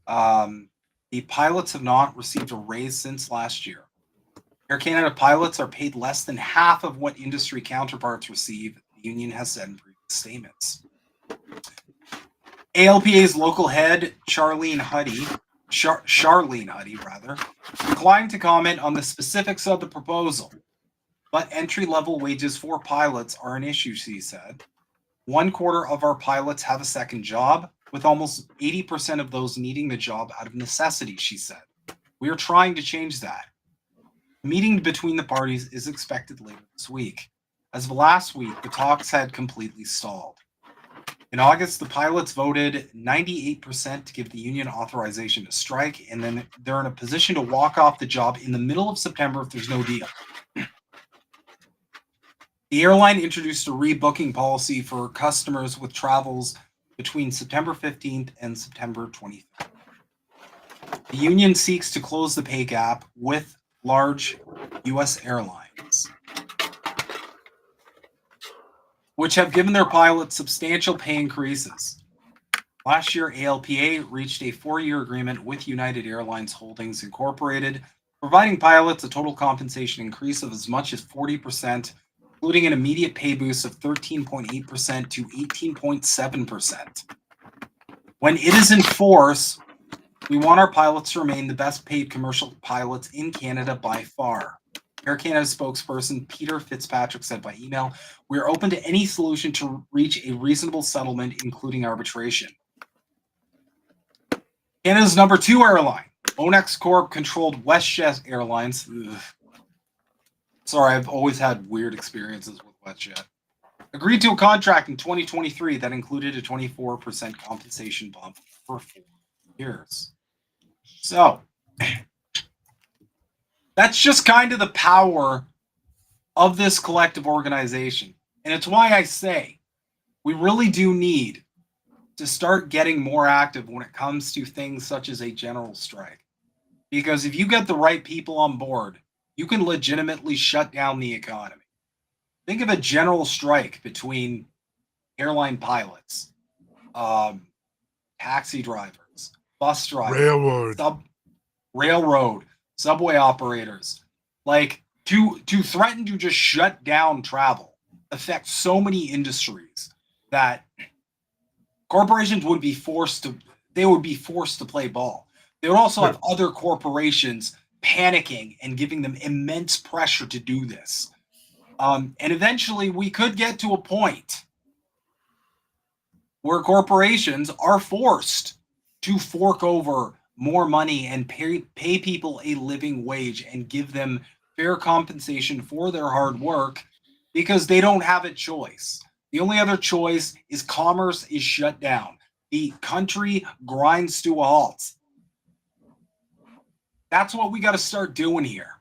The pilots have not received a raise since last year. Air Canada pilots are paid less than half of what industry counterparts receive, the union has said in previous statements. ALPA's local head, Charlene Huddy, declined to comment on the specifics of the proposal, but entry-level wages for pilots are an issue, she said. 1/4 of our pilots have a second job, with almost 80% of those needing the job out of necessity, she said. We are trying to change that. The meeting between the parties is expected later this week. As of last week, the talks had completely stalled. In August, the pilots voted 98% to give the union authorization to strike, and then they're in a position to walk off the job in the middle of September if there's no deal. The airline introduced a rebooking policy for customers with travels between September 15th and September 23rd. The union seeks to close the pay gap with large U.S. airlines, which have given their pilots substantial pay increases. Last year, ALPA reached a 4-year agreement with United Airlines Holdings Incorporated, providing pilots a total compensation increase of as much as 40%, including an immediate pay boost of 13.8% to 18.7%. When it is in force, we want our pilots to remain the best paid commercial pilots in Canada by far. Air Canada spokesperson Peter Fitzpatrick said by email, "We are open to any solution to reach a reasonable settlement, including arbitration." Canada's number 2 airline, Onex Corp, controlled WestJet Airlines. Sorry, I've always had weird experiences with WestJet. Agreed to a contract in 2023 that included a 24% compensation bump for 4 years. So, that's just kind of the power of this collective organization. And it's why I say we really do need to start getting more active when it comes to things such as a general strike. Because if you get the right people on board, you can legitimately shut down the economy. Think of a general strike between airline pilots, taxi drivers, bus drivers, railroad, subway operators. Like, to threaten to just shut down travel affects so many industries that corporations would be forced to play ball. They would also have other corporations panicking and giving them immense pressure to do this. And eventually we could get to a point where corporations are forced to fork over more money and pay people a living wage and give them fair compensation for their hard work because they don't have a choice. The only other choice is commerce is shut down. The country grinds to a halt. That's what we got to start doing here.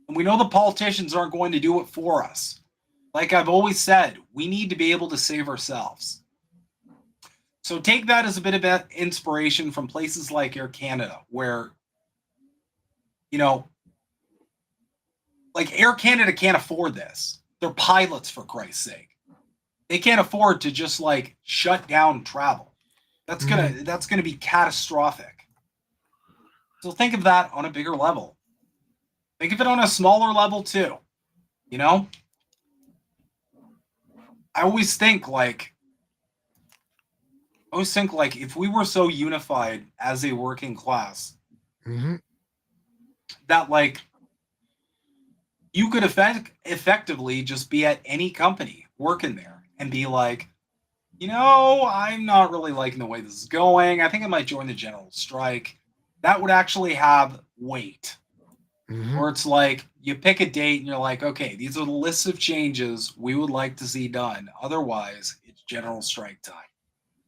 And we know the politicians aren't going to do it for us. Like I've always said, we need to be able to save ourselves. So take that as a bit of inspiration from places like Air Canada, where, you know, like Air Canada can't afford this. They're pilots, for Christ's sake. They can't afford to just like shut down travel. That's gonna be catastrophic. So think of that on a bigger level. Think of it on a smaller level too. You know? I always think like I always think, like, if we were so unified as a working class, that, like, you could effectively just be at any company working there and be like, you know, I'm not really liking the way this is going. I think I might join the general strike. That would actually have weight. Or it's like you pick a date and you're like, okay, these are the lists of changes we would like to see done. Otherwise, it's general strike time.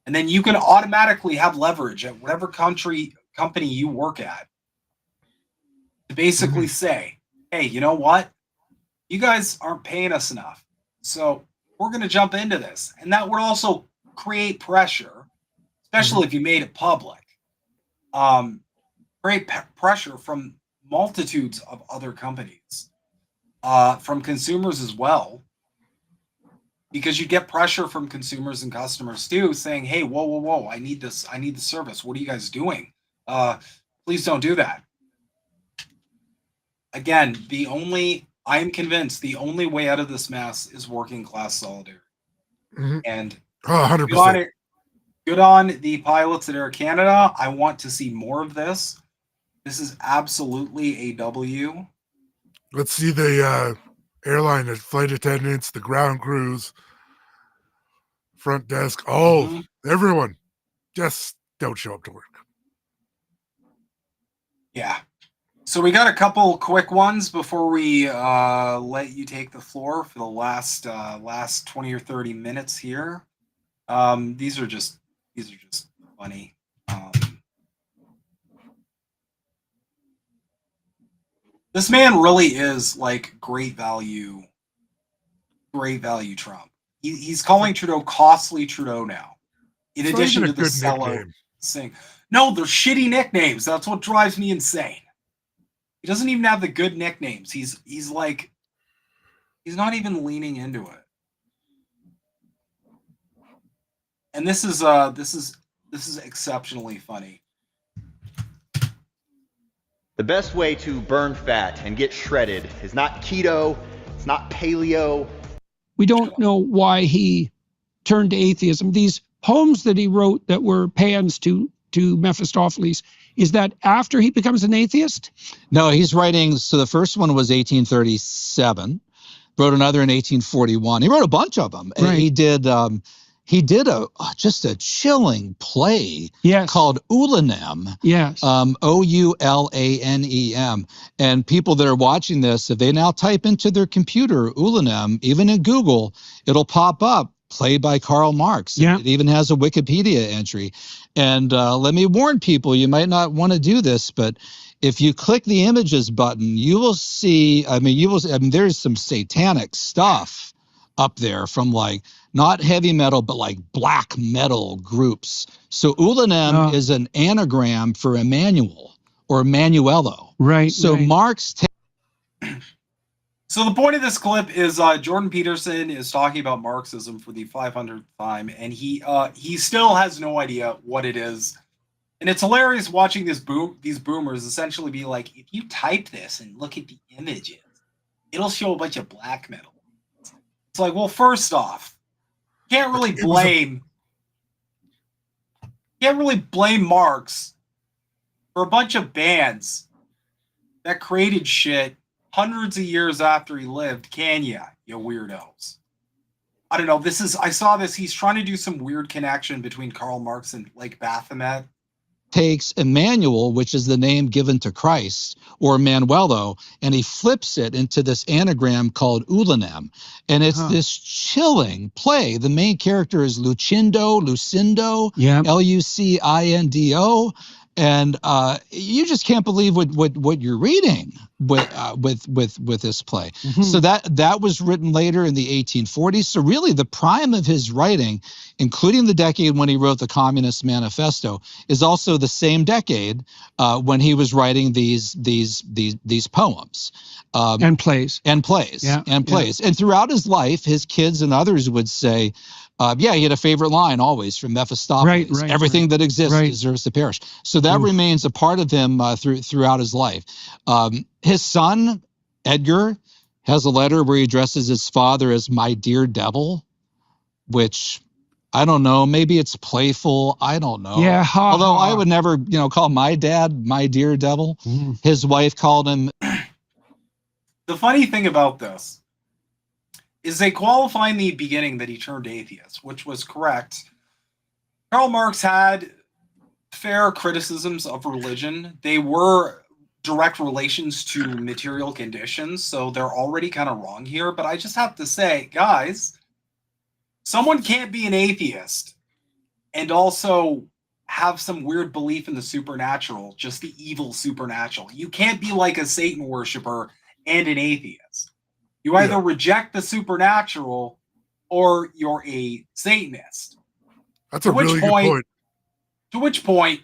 And then you can automatically have leverage at whatever company you work at to basically say, hey, you know what? You guys aren't paying us enough. So we're going to jump into this. And that would also create pressure, especially if you made it public. Create pressure from multitudes of other companies, from consumers as well, because you get pressure from consumers and customers too, saying, hey, whoa, I need this, I need the service. What are you guys doing? Please don't do that. Again, I am convinced the only way out of this mess is working class solidarity. And 100%. Good on the pilots at Air Canada. I want to see more of this. This is absolutely a W. Let's see the airline, the flight attendants, the ground crews, front desk, everyone. Just don't show up to work. Yeah. So we got a couple quick ones before we let you take the floor for the last 20 or 30 minutes here. These are just funny. This man really is like great value Trump. He's calling Trudeau costly Trudeau now. In addition to the sellout thing. No, they're shitty nicknames. That's what drives me insane. He doesn't even have the good nicknames. He's like, he's not even leaning into it. And this is exceptionally funny. The best way to burn fat and get shredded is not keto, it's not paleo. We don't know why he turned to atheism. These poems that he wrote that were pans to Mephistopheles, is that after he becomes an atheist? No, he's writing, so the first one was 1837, wrote another in 1841. He wrote a bunch of them. Right. He did just a chilling play called Ulanem. Yes. Oulanem. And people that are watching this, if they now type into their computer Ulanem, even in Google, it'll pop up. Play by Karl Marx. Yeah. It even has a Wikipedia entry. And let me warn people, you might not want to do this, but if you click the images button, you will see, there's some satanic stuff up there from like not heavy metal, but like black metal groups. So Ulanem is an anagram for Emmanuel or Emmanuello. Right. So right. Marx. So the point of this clip is Jordan Peterson is talking about Marxism for the 500th time, and he still has no idea what it is. And it's hilarious watching these boomers essentially be like, if you type this and look at the images, it'll show a bunch of black metal. It's like, well, first off, you can't really blame Marx for a bunch of bands that created shit hundreds of years after he lived, can ya, you weirdos? I don't know. I saw this. He's trying to do some weird connection between Karl Marx and like Baphomet. Takes Emmanuel, which is the name given to Christ, or Manuelo, and he flips it into this anagram called Ulanem. And it's this chilling play. The main character is Lucindo, Lucindo. And you just can't believe what you're reading with this play. Mm-hmm. So that was written later in the 1840s. So really, the prime of his writing, including the decade when he wrote the Communist Manifesto, is also the same decade when he was writing these poems and plays. And throughout his life, his kids and others would say, he had a favorite line always from Mephistopheles. Right, everything that exists deserves to perish. So that remains a part of him throughout his life. His son, Edgar, has a letter where he addresses his father as "my dear devil," which I don't know. Maybe it's playful. I don't know. Yeah. Although I would never, call my dad my dear devil. His wife called him. The funny thing about this is they qualify in the beginning that he turned atheist, which was correct. Karl Marx had fair criticisms of religion. They were direct relations to material conditions, so they're already kind of wrong here. But I just have to say, guys, someone can't be an atheist and also have some weird belief in the supernatural, just the evil supernatural. You can't be like a Satan worshiper and an atheist. You either reject the supernatural or you're a Satanist. That's a really good point. To which point,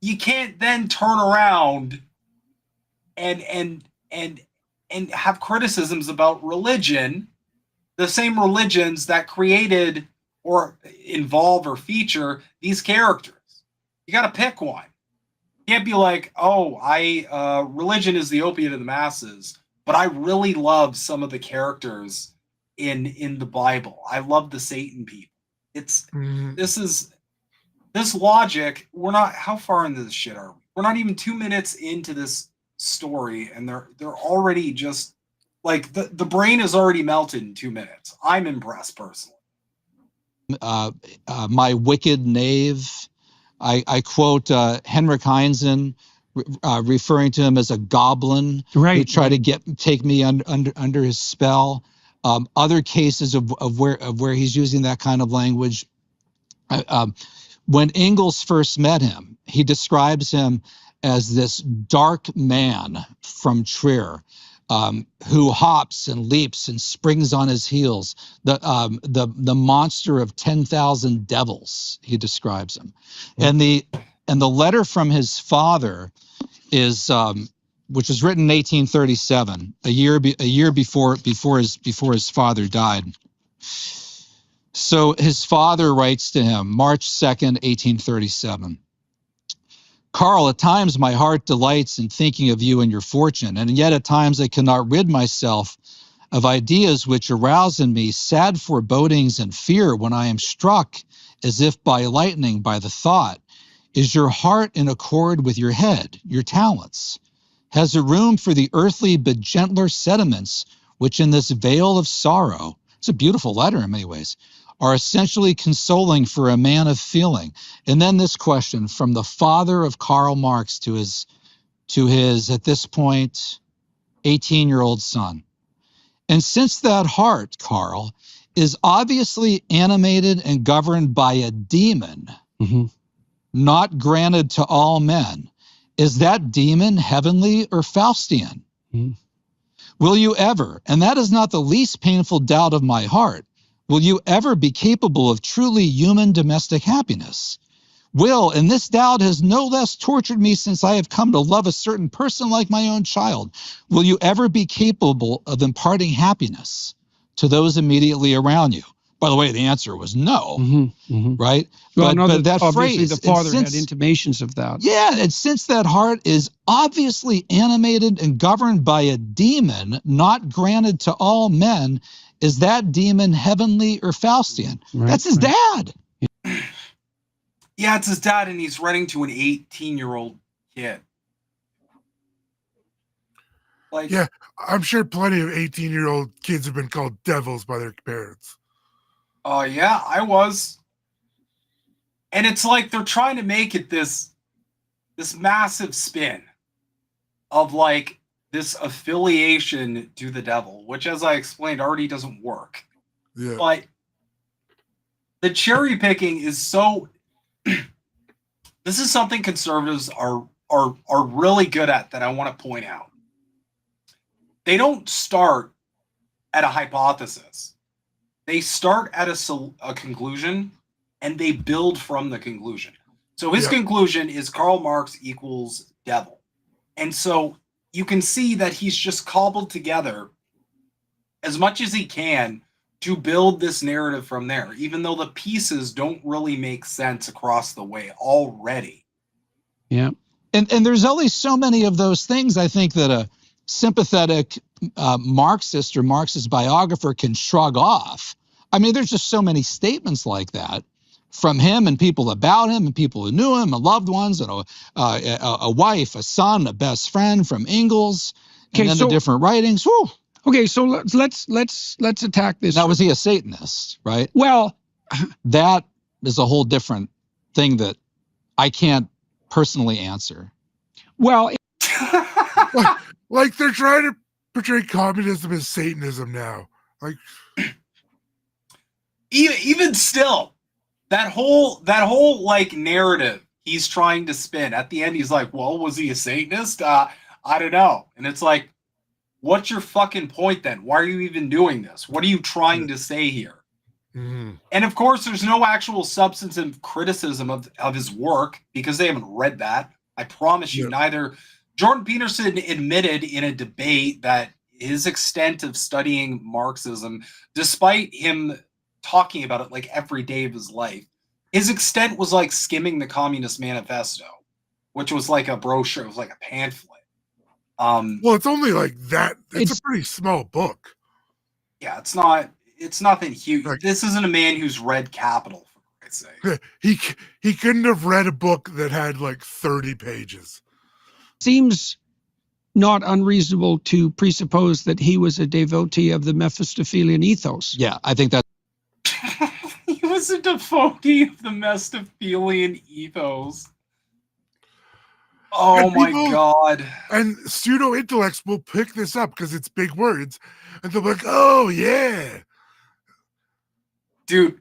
you can't then turn around and have criticisms about religion, the same religions that created or involve or feature these characters. You got to pick one. You can't be like, religion is the opiate of the masses, but I really love some of the characters in the Bible. I love the Satan people. This logic, we're not, how far into this shit are we? We're not even 2 minutes into this story, and they're already just like the brain is already melted in 2 minutes. I'm impressed personally. My wicked knave. I quote Henrik Heinzen, referring to him as a goblin who tried to take me under his spell. Other cases of where he's using that kind of language. When Engels first met him, he describes him as this dark man from Trier, who hops and leaps and springs on his heels. The monster of 10,000 devils, he describes him. And the letter from his father is, which was written in 1837, a year before his father died. So his father writes to him, March 2nd, 1837. Carl, at times my heart delights in thinking of you and your fortune, and yet at times I cannot rid myself of ideas which arouse in me sad forebodings and fear when I am struck as if by lightning by the thought, is your heart in accord with your head, your talents? Has it room for the earthly but gentler sentiments which in this veil of sorrow, it's a beautiful letter in many ways, are essentially consoling for a man of feeling? And then this question from the father of Karl Marx to his at this point 18-year-old son. And since that heart, Karl, is obviously animated and governed by a demon, not granted to all men, is that demon heavenly or Faustian? Will you ever, and that is not the least painful doubt of my heart, will you ever be capable of truly human domestic happiness? And this doubt has no less tortured me since I have come to love a certain person like my own child, will you ever be capable of imparting happiness to those immediately around you? By the way, the answer was no, right? Well, but that obviously phrase, the father had intimations of that. Yeah, and since that heart is obviously animated and governed by a demon not granted to all men, is that demon heavenly or Faustian? That's his dad. Yeah, it's his dad, and he's writing to an 18-year-old kid. Yeah, I'm sure plenty of 18-year-old kids have been called devils by their parents. Oh, yeah, I was. And it's like they're trying to make it this massive spin of like this affiliation to the devil, which, as I explained, already doesn't work. Yeah. But the cherry picking is so. This is something conservatives are really good at that I want to point out. They don't start at a hypothesis. They start at a conclusion, and they build from the conclusion. So his conclusion is Karl Marx equals devil. And so you can see that he's just cobbled together as much as he can to build this narrative from there, even though the pieces don't really make sense across the way already. Yeah. And there's only so many of those things, I think, that a sympathetic Marxist or Marxist biographer can shrug off. I mean, there's just so many statements like that from him and people about him and people who knew him and loved ones and a wife, a son, a best friend from Ingalls, and then the different writings. Whew. Okay, so let's attack this. Now, was he a Satanist, right? Well, that is a whole different thing that I can't personally answer. Well, like they're trying to portray communism as Satanism now. Like, even still, that whole like narrative he's trying to spin at the end, he's like, well, was he a Satanist? I don't know. And it's like, what's your fucking point then? Why are you even doing this? What are you trying to say here? mm-hmm. And of course, there's no actual substantive criticism of his work because they haven't read that. I promise you, neither. Jordan Peterson admitted in a debate that his extent of studying Marxism, despite him talking about it like every day of his life, his extent was like skimming the Communist Manifesto, which was like a brochure, it was like a pamphlet. Well, it's only like that. It's a pretty small book. Yeah, it's nothing huge. Like, this isn't a man who's read Capital, for Christ's sake. He couldn't have read a book that had like 30 pages. Seems not unreasonable to presuppose that he was a devotee of the Mephistophelian ethos. Yeah, I think that he was a devotee of the Mephistophelian ethos. Oh my God. And pseudo intellects will pick this up because it's big words and they'll be like, oh yeah. Dude,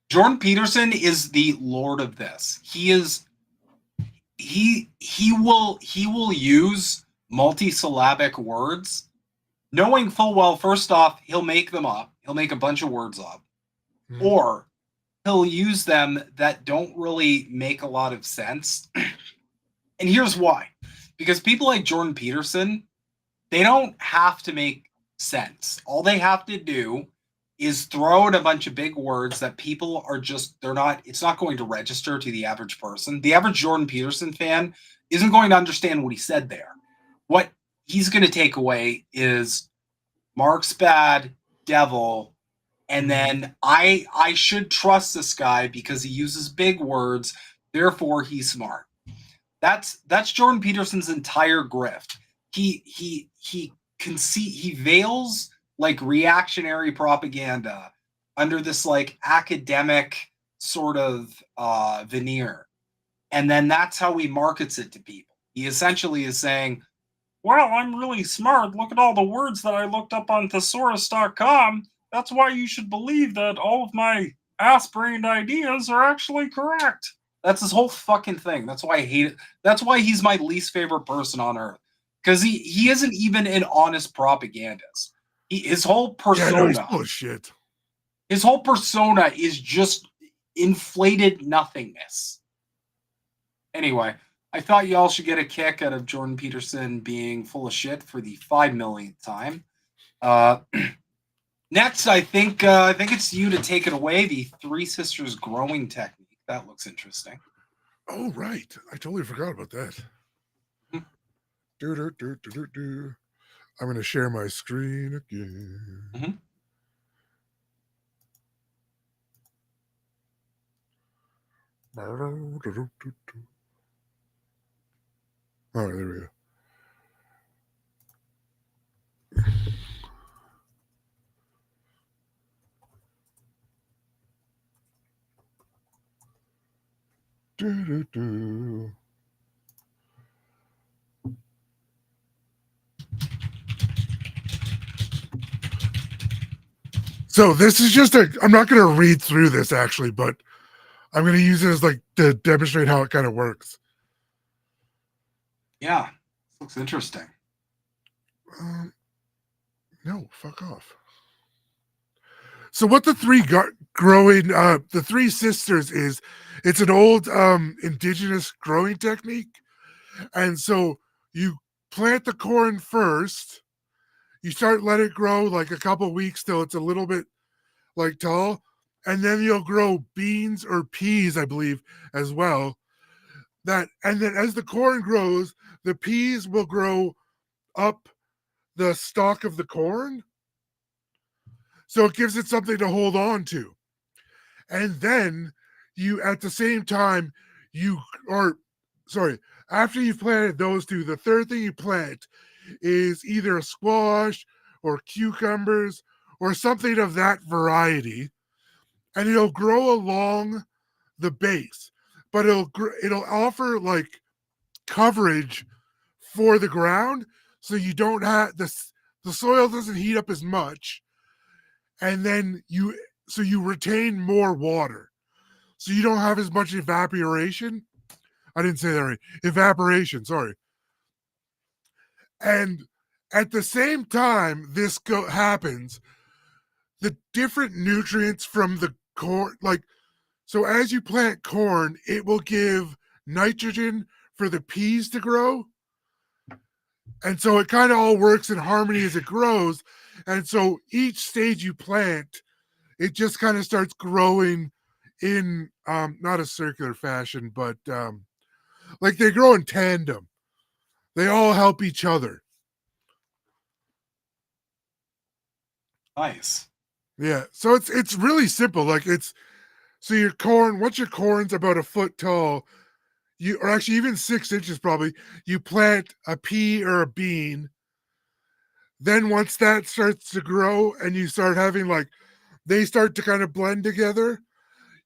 Jordan Peterson is the lord of this. He will use multisyllabic words, knowing full well, first off, he'll make them up. He'll make a bunch of words up. Mm-hmm. Or he'll use them that don't really make a lot of sense. And here's why. Because people like Jordan Peterson, they don't have to make sense. All they have to do is throw out a bunch of big words that people are just, it's not going to register to the average person. The average Jordan Peterson fan isn't going to understand what he said there. What he's going to take away is Mark's bad, devil, and then I should trust this guy because he uses big words, therefore he's smart. That's Jordan Peterson's entire grift. He veils like reactionary propaganda under this like academic sort of veneer. And then that's how he markets it to people. He essentially is saying, well, I'm really smart. Look at all the words that I looked up on thesaurus.com. That's why you should believe that all of my ass-brained ideas are actually correct. That's his whole fucking thing. That's why I hate it. That's why he's my least favorite person on earth. Because he isn't even an honest propagandist. His whole persona, he's full of shit. His whole persona is just inflated nothingness. Anyway, I thought y'all should get a kick out of Jordan Peterson being full of shit for the 5 millionth time. Next, I think it's you to take it away. The Three Sisters growing technique. That looks interesting. Oh right, I totally forgot about that. I'm going to share my screen again. Mm-hmm. Oh, there we go. So this is just I'm not going to read through this actually, but I'm going to use it as like to demonstrate how it kind of works. Yeah, looks interesting. No, fuck off. So what the the Three Sisters is, it's an old indigenous growing technique. And so you plant the corn first, you let it grow like a couple weeks till it's a little bit like tall, and then you'll grow beans or peas, I believe, as well. And then as the corn grows, the peas will grow up the stalk of the corn. So it gives it something to hold on to. And then you, at the same time, after you've planted those two, the third thing you plant is either a squash or cucumbers or something of that variety. And it'll grow along the base, but it'll offer like coverage for the ground, so you don't have the soil doesn't heat up as much, and then you retain more water, so you don't have as much evaporation. I didn't say that right. Evaporation, sorry. And at the same time this happens, the different nutrients from the corn, like, so as you plant corn, it will give nitrogen for the peas to grow. And so it kind of all works in harmony as it grows. And so each stage you plant, it just kind of starts growing in not a circular fashion, but like they grow in tandem. They all help each other. Nice. Yeah. So it's really simple. Like so your corn, once your corn's about a foot tall, or actually even 6 inches probably, you plant a pea or a bean. Then once that starts to grow and you start having they start to kind of blend together,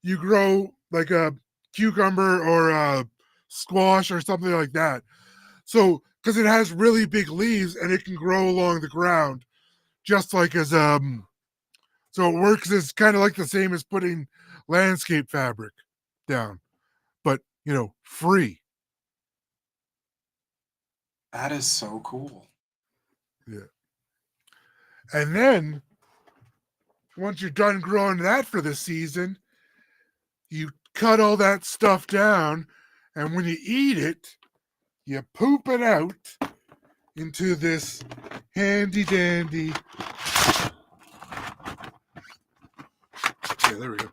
you grow like a cucumber or a squash or something like that. So, because it has really big leaves and it can grow along the ground, just like as so it works as kind of like the same as putting landscape fabric down, but free. That is so cool. Yeah. And then once you're done growing that for the season, you cut all that stuff down, and when you eat it, you poop it out into this handy dandy. Yeah, there we go.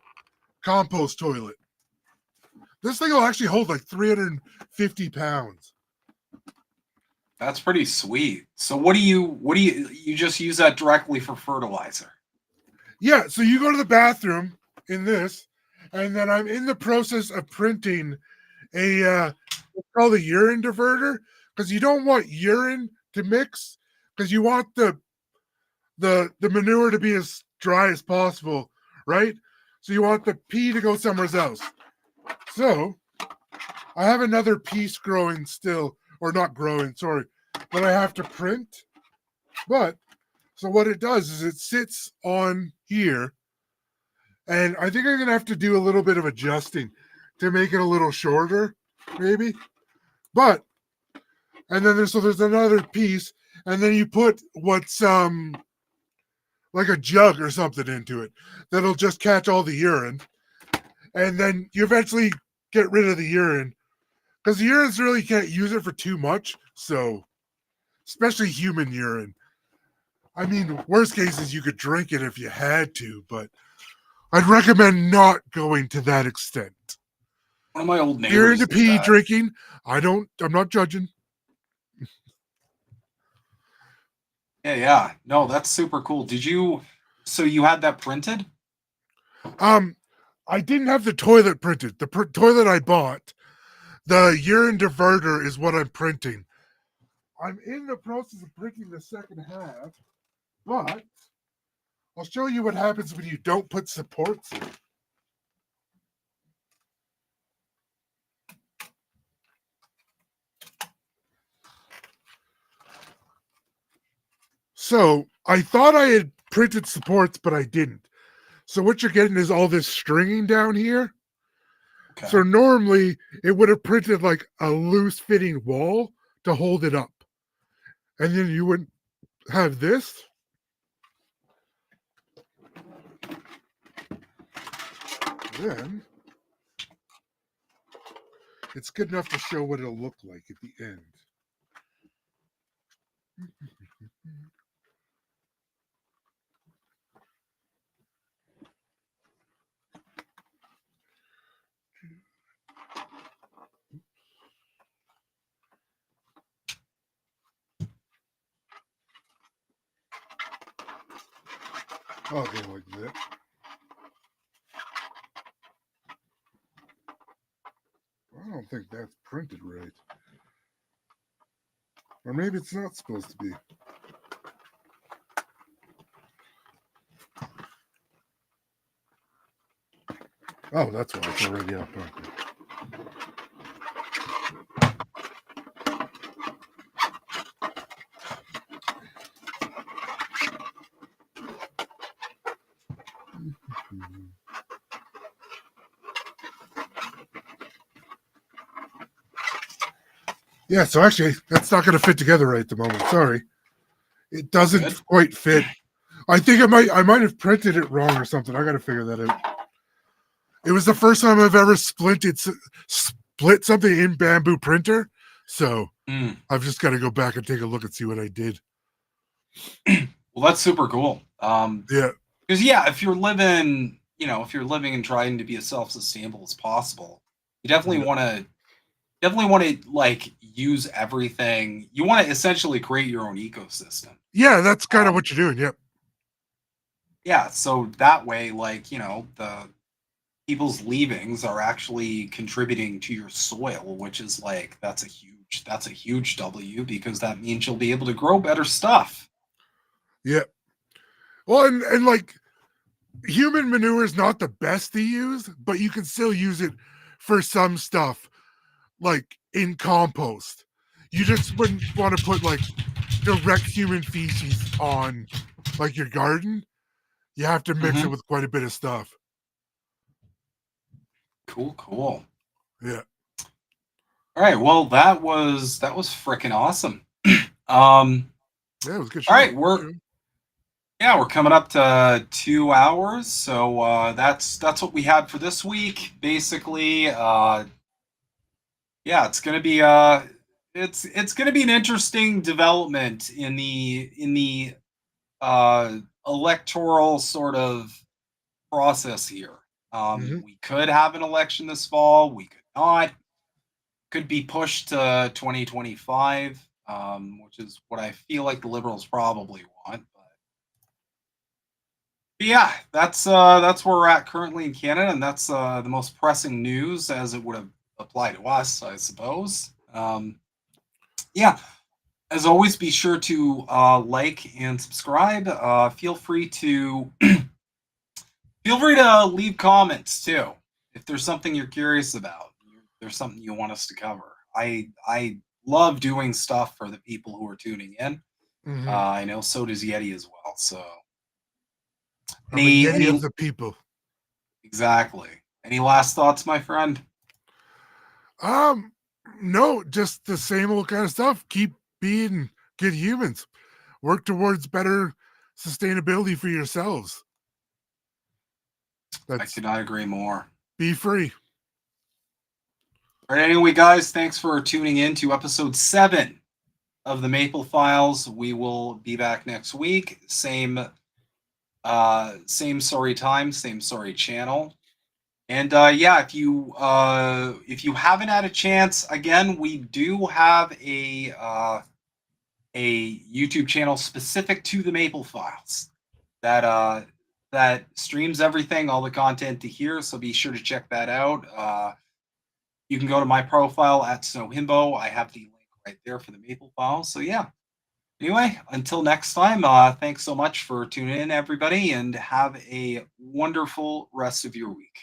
Compost toilet. This thing will actually hold like 350 pounds. That's pretty sweet. So what do you just use that directly for fertilizer? Yeah, so you go to the bathroom in this, and then I'm in the process of printing a what's called a urine diverter, because you don't want urine to mix, because you want the manure to be as dry as possible, right? So you want the pea to go somewhere else. So I have another piece growing still, or not growing, sorry, that I have to print. But so what it does is it sits on here, and I think I'm gonna have to do a little bit of adjusting to make it a little shorter, maybe. But and then there's another piece, and then you put what's like a jug or something into it that'll just catch all the urine, and then you eventually get rid of the urine, because the urine really can't use it for too much. So, especially human urine. I mean, worst case is you could drink it if you had to, but I'd recommend not going to that extent. One of my old neighbors. You're into did pee that. drinking. I'm not judging. Yeah. No, that's super cool. So you had that printed? I didn't have the toilet printed. The toilet I bought, the urine diverter is what I'm printing. I'm in the process of printing the second half, but I'll show you what happens when you don't put supports in. So I thought I had printed supports, but I didn't. So what you're getting is all this stringing down here. Okay. So normally it would have printed like a loose fitting wall to hold it up. And then you would have this. Then it's good enough to show what it'll look like at the end. Okay, like that. I don't think that's printed right. Or maybe it's not supposed to be. Oh, that's why it's already up. Okay. Yeah, so actually, that's not going to fit together right at the moment. Sorry, it doesn't quite fit. I think I might have printed it wrong or something. I got to figure that out. It was the first time I've ever split something in Bamboo Printer, so I've just got to go back and take a look and see what I did. Well, that's super cool. Yeah, because if you're living, and trying to be as self-sustainable as possible, you definitely want to like use everything. You want to essentially create your own ecosystem. Yeah, that's kind of what you're doing. Yep. Yeah, so that way, like, the people's leavings are actually contributing to your soil, which is like that's a huge W, because that means you'll be able to grow better stuff. Yeah. Well, and like human manure is not the best to use, but you can still use it for some stuff, like in compost. You just wouldn't want to put like direct human feces on like your garden. You have to mix it with quite a bit of stuff. Cool. Yeah. All right. Well, that was freaking awesome. Yeah, it was good. All right, we're coming up to 2 hours, so that's what we had for this week. Basically, it's gonna be it's gonna be an interesting development in the electoral sort of process here. We could have an election this fall. We could not. Could be pushed to 2025, which is what I feel like the Liberals probably want. But yeah, that's where we're at currently in Canada, and that's the most pressing news as it would have applied to us, I suppose. As always, be sure to like and subscribe. Feel free to leave comments too if there's something you're curious about. If there's something you want us to cover. I love doing stuff for the people who are tuning in. I know so does Yeti as well. So I'm a Yeti of the people. Exactly. Any last thoughts, my friend? No, just the same old kind of stuff. Keep being good humans. Work towards better sustainability for yourselves. I could not agree more. Be free. All right, anyway, guys, thanks for tuning in to episode 7 of the Maple Files. We will be back next week. Same sorry time, same sorry channel. And if you haven't had a chance, again, we do have a YouTube channel specific to the Maple Files that streams everything, all the content to here. So be sure to check that out. You can go to my profile at Snowhimbo. I have the link right there for the Maple Files. So yeah. Anyway, until next time, thanks so much for tuning in, everybody, and have a wonderful rest of your week.